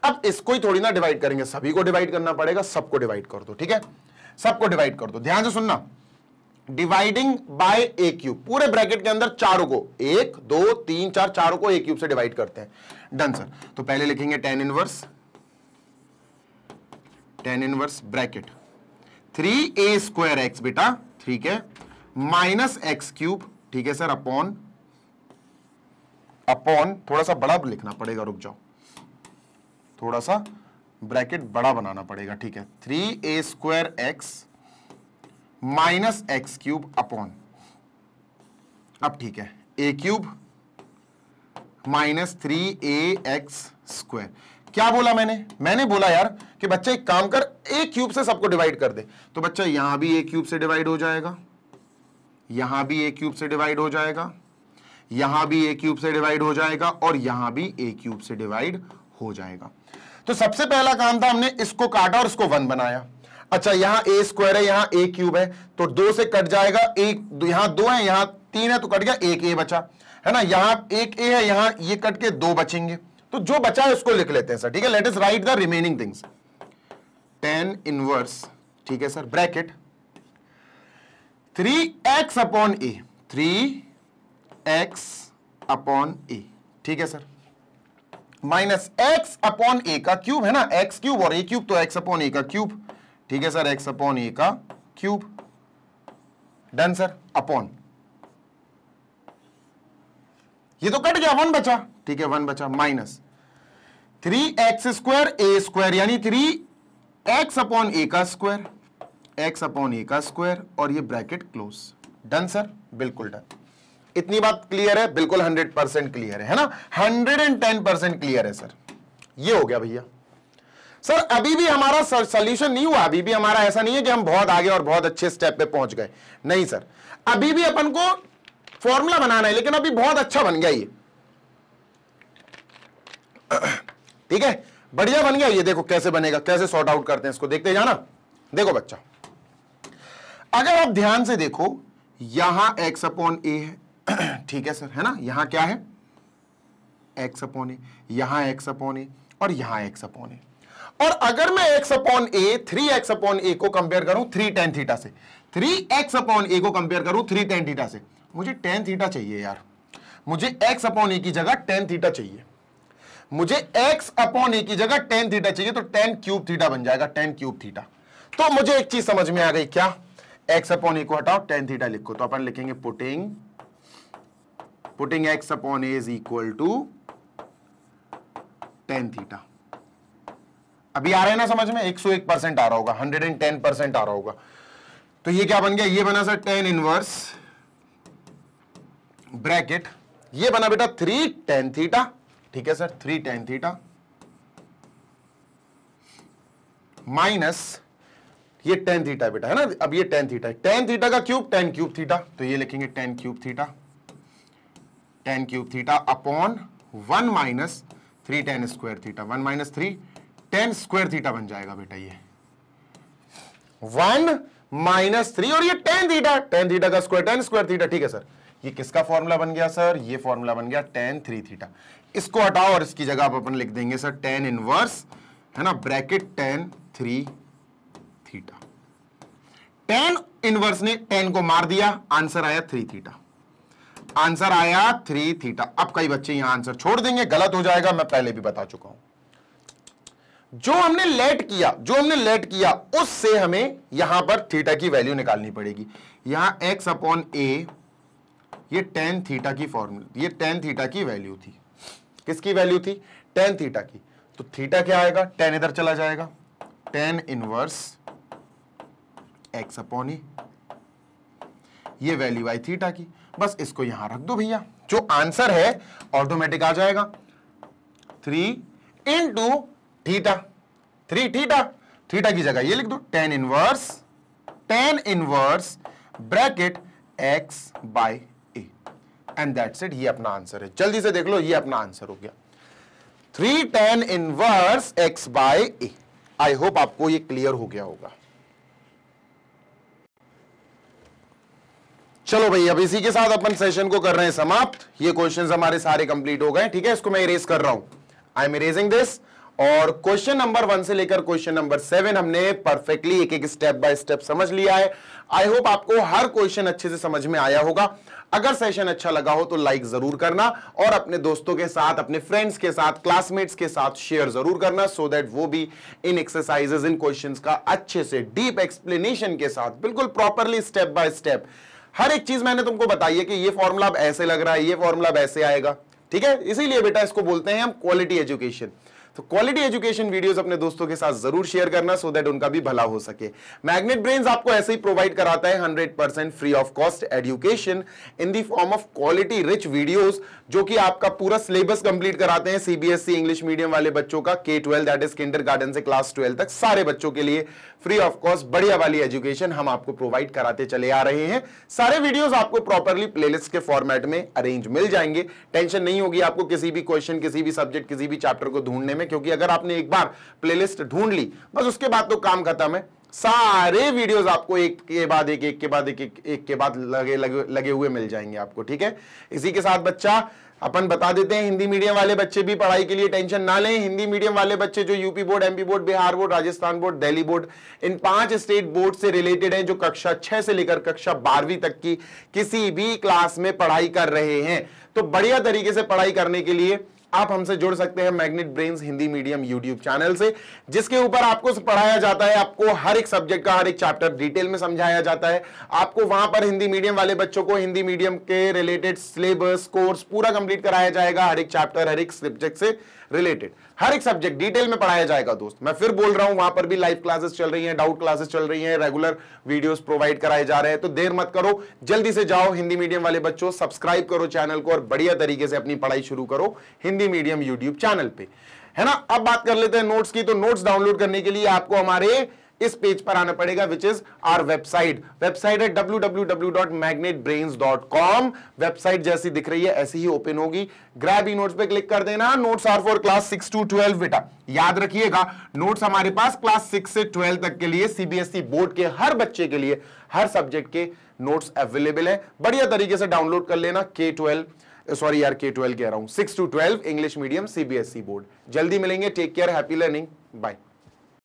अब इसको ही थोड़ी ना डिवाइड करेंगे, सभी को डिवाइड करना पड़ेगा। सबको डिवाइड कर दो, ठीक है, सबको डिवाइड कर दो। ध्यान से सुनना, डिवाइडिंग बाय ए क्यूब, पूरे ब्रैकेट के अंदर चारों को 1 2 3 4 चारों को ए क्यूब से डिवाइड करते हैं। Done sir. तो पहले लिखेंगे tan inverse bracket 3a square x बेटा, ठीक है, माइनस एक्स क्यूब, ठीक है सर, अपॉन थोड़ा सा बड़ा लिखना पड़ेगा, रुक जाओ, थोड़ा सा ब्रैकेट बड़ा बनाना पड़ेगा, ठीक है, 3a² minus x cube upon, अब ठीक है, a³ माइनस 3ax²। क्या बोला मैंने बोला यार कि बच्चा एक काम कर, a³ से सबको डिवाइड कर दे, तो बच्चा यहां भी a³ से डिवाइड हो जाएगा, यहां भी a³ से डिवाइड हो जाएगा, यहां भी a³ से डिवाइड हो जाएगा, और यहां भी a³ से डिवाइड हो जाएगा। तो सबसे पहला काम था, हमने इसको काटा और इसको 1 बनाया। अच्छा, यहां a² है, यहां a³ है, तो 2 से कट जाएगा, यहां 2 है, यहां 3 है, तो कट गया, एक a बचा, है ना, यहां एक a है, यहां ये कट के 2 बचेंगे, तो जो बचा है उसको लिख लेते हैं सर, ठीक है। Let us right the remaining things. tan inverse, ठीक है sir, bracket 3x upon a, 3x upon a, ठीक है sir, minus x upon a का क्यूब, है ना, x³ और a³ तो x अपॉन a का क्यूब, ठीक है सर, x अपॉन a का क्यूब, डन सर, अपॉन, ये तो कट गया, 1 बचा, ठीक है, 1 बचा, माइनस 3x² a² यानी 3x अपॉन a का स्क्वायर, x अपॉन a का स्क्वायर, और ये ब्रैकेट क्लोज, डन सर, बिल्कुल डन। इतनी बात क्लियर है, बिल्कुल 100% क्लियर है ना, 110% क्लियर है सर, ये हो गया भैया। सर अभी भी हमारा सॉल्यूशन नहीं हुआ, अभी भी हमारा ऐसा नहीं है कि हम बहुत आगे और बहुत अच्छे स्टेप पे पहुंच गए, नहीं सर, अभी भी अपन को फॉर्मूला बनाना है, लेकिन अभी बहुत अच्छा बन गया ये, ठीक है, बढ़िया बन गया ये। देखो कैसे बनेगा, कैसे सॉर्ट आउट करते हैं इसको, देखते जाना। देखो बच्चा, अगर आप ध्यान से देखो, यहां x अपॉन a है, ठीक है सर, है ना, यहां क्या है, x अपॉन a, यहां x अपॉन a, और यहां x अपॉन a। और अगर मैं x upon a 3x upon a को कंपेयर करूं 3 tan थीटा से, 3x अपॉन a को कंपेयर करूं 3 tan थीटा से, मुझे tan थीटा चाहिए यार, मुझे x अपॉन a की जगह tan थीटा चाहिए, मुझे x अपॉन a की जगह tan थीटा चाहिए, तो tan क्यूब थीटा बन जाएगा, tan क्यूब थीटा। तो मुझे एक चीज समझ में आ गई, क्या, x अपॉन a को हटाओ, tan थीटा लिखो, तो अपन लिखेंगे putting x upon a is equal to tan theta. अभी आ रहा है ना समझ में, 101% आ रहा होगा, 110% आ रहा होगा। तो ये क्या बन गया, ये बना सर tan इनवर्स ब्रैकेट, ये बना बेटा 3 tan थीटा, ठीक है सर, 3 tan थीटा माइनस ये tan थीटा बेटा, है ना, अब ये tan थीटा है, tan थीटा का क्यूब tan क्यूब थीटा, तो ये लिखेंगे tan cube theta, tan cube theta upon 1 minus 3 tan square theta, 1 minus 3 tan square theta बन जाएगा बेटा, ये 1 माइनस 3 और ये tan थीटा का स्क्वायर tan स्क्वायर थीटा, ठीक है सर। ये किसका फॉर्मूला बन गया सर, ये फॉर्मूला बन गया tan 3 थीटा। इसको हटाओ और इसकी जगह आप अपन लिख देंगे सर tan इनवर्स, है ना, bracket tan 3 theta. tan inverse ने tan को मार दिया, आंसर आया 3 थीटा, आंसर आया 3 थीटा। अब कई बच्चे यहां आंसर छोड़ देंगे, गलत हो जाएगा, मैं पहले भी बता चुका हूं। जो हमने लेट किया उससे हमें यहां पर थीटा की वैल्यू निकालनी पड़ेगी। यहां x अपॉन a, ये tan थीटा की फॉर्मूला, ये tan थीटा की वैल्यू थी, किसकी वैल्यू थी, tan थीटा की। तो थीटा क्या आएगा, tan इधर चला जाएगा, tan inverse x upon a, ये वैल्यू आई थीटा की, बस इसको यहां रख दो भैया, जो आंसर है ऑटोमेटिक आ जाएगा 3 इंटू थीटा, 3 थीटा की जगह ये लिख दो tan inverse bracket x by a, and that's it. ये अपना आंसर है, जल्दी से देख लो, ये अपना आंसर हो गया 3 tan inverse x by a। I hope आपको ये क्लियर हो गया होगा। चलो भाई, अब इसी के साथ अपन सेशन को कर रहे हैं समाप्त। ये क्वेश्चंस हमारे सारे कंप्लीट हो गए, ठीक है, इसको मैं इरेज कर रहा हूं, आई एम इरेजिंग दिस। और क्वेश्चन नंबर 1 से लेकर क्वेश्चन नंबर 7 हमने परफेक्टली एक एक स्टेप बाय स्टेप समझ लिया है। आई होप आपको हर क्वेश्चन अच्छे से समझ में आया होगा। अगर सेशन अच्छा लगा हो तो लाइक जरूर करना, और अपने दोस्तों के साथ, अपने फ्रेंड्स के साथ, क्लासमेट्स के साथ शेयर जरूर करना, सो दैट वो भी इन एक्सरसाइजेस, इन क्वेश्चंस का अच्छे से डीप एक्सप्लेनेशन के साथ, बिल्कुल प्रॉपरली स्टेप बाय स्टेप हर एक चीज मैंने तुमको बताई है कि ये फॉर्मूला अब ऐसे लग रहा है, ये फॉर्मूला अब ऐसे आएगा, ठीक है। इसीलिए बेटा इसको बोलते हैं हम क्वालिटी एजुकेशन। तो क्वालिटी एजुकेशन वीडियोस अपने दोस्तों के साथ जरूर शेयर करना सो दैट उनका भी भला हो सके। मैग्नेट ब्रेन्स आपको ऐसे ही प्रोवाइड कराता है 100% free of cost education in the form of quality rich videos, जो कि आपका पूरा सिलेबस कंप्लीट कराते हैं सीबीएसई इंग्लिश मीडियम वाले बच्चों का K-12 दैट इज किंडरगार्टन से क्लास 12 तक सारे बच्चों के लिए फ्री ऑफ कॉस्ट बढ़िया वाली एजुकेशन हम आपको प्रोवाइड कराते चले आ रहे हैं। सारे वीडियोस आपको प्रॉपर्ली प्लेलिस्ट के फॉर्मेट में अरेंज मिल जाएंगे। टेंशन नहीं होगी आपको किसी भी क्वेश्चन, किसी भी सब्जेक्ट, किसी भी चैप्टर को ढूंढने में, क्योंकि अगर आपने एक बार प्लेलिस्ट ढूंढ ली बस उसके बाद तो काम खत्म है। सारे वीडियोस आपको एक के बाद एक लगे हुए मिल जाएंगे आपको। ठीक है, इसी के साथ बच्चा अपन बता देते हैं हिंदी मीडियम वाले बच्चे भी पढ़ाई के लिए टेंशन ना लें। हिंदी मीडियम वाले बच्चे जो UP board, MP board, Bihar board, Rajasthan board, Delhi board, इन 5 स्टेट बोर्ड से रिलेटेड हैं, जो कक्षा 6 से लेकर कक्षा 12वीं तक की किसी भी क्लास में पढ़ाई कर रहे हैं, तो बढ़िया तरीके से पढ़ाई करने के लिए आप हमसे जुड़ सकते हैं magnet Brains Hindi medium YouTube channel से, जिसके ऊपर आपको पढ़ाया जाता है, आपको हर एक सब्जेक्ट का हर एक चैप्टर डिटेल में समझाया जाता है। आपको वहां पर हिंदी मीडियम वाले बच्चों को हिंदी मीडियम के रिलेटेड सिलेबस कोर्स पूरा कंप्लीट कराया जाएगा, हर एक चैप्टर हर एक सब्जेक्ट से रिलेटेड हर एक सब्जेक्ट डिटेल में पढ़ाया जाएगा। दोस्त मैं फिर बोल रहा हूं, वहां पर भी लाइव क्लासेस चल रही हैं, डाउट क्लासेस चल रही हैं, रेगुलर वीडियोस प्रोवाइड कराए जा रहे हैं। तो देर मत करो, जल्दी से जाओ हिंदी मीडियम वाले बच्चों, सब्सक्राइब करो चैनल को और बढ़िया तरीके से अपनी पढ़ाई शुरू करो हिंदी मीडियम यूट्यूब चैनल पे, है ना। अब बात कर लेते हैं नोट्स की। तो नोट्स डाउनलोड करने के लिए आपको हमारे इस पेज पर आना पड़ेगा, विच इज आवर वेबसाइट है www.magnetbrains.com। वेबसाइट जैसी दिख रही है ऐसी ही ओपन होगी, ग्रैब ई नोट्स पे क्लिक कर देना। Notes are for class 6 to 12 बेटा, याद रखिएगा नोट्स हमारे पास क्लास 6 से 12 तक के लिए सीबीएसई बोर्ड के हर बच्चे के लिए हर सब्जेक्ट के नोट्स अवेलेबल है। बढ़िया तरीके से डाउनलोड कर लेना। K-12 कह रहा हूं, 6 to 12 English medium CBSE board. जल्दी मिलेंगे, take care, happy learning, bye.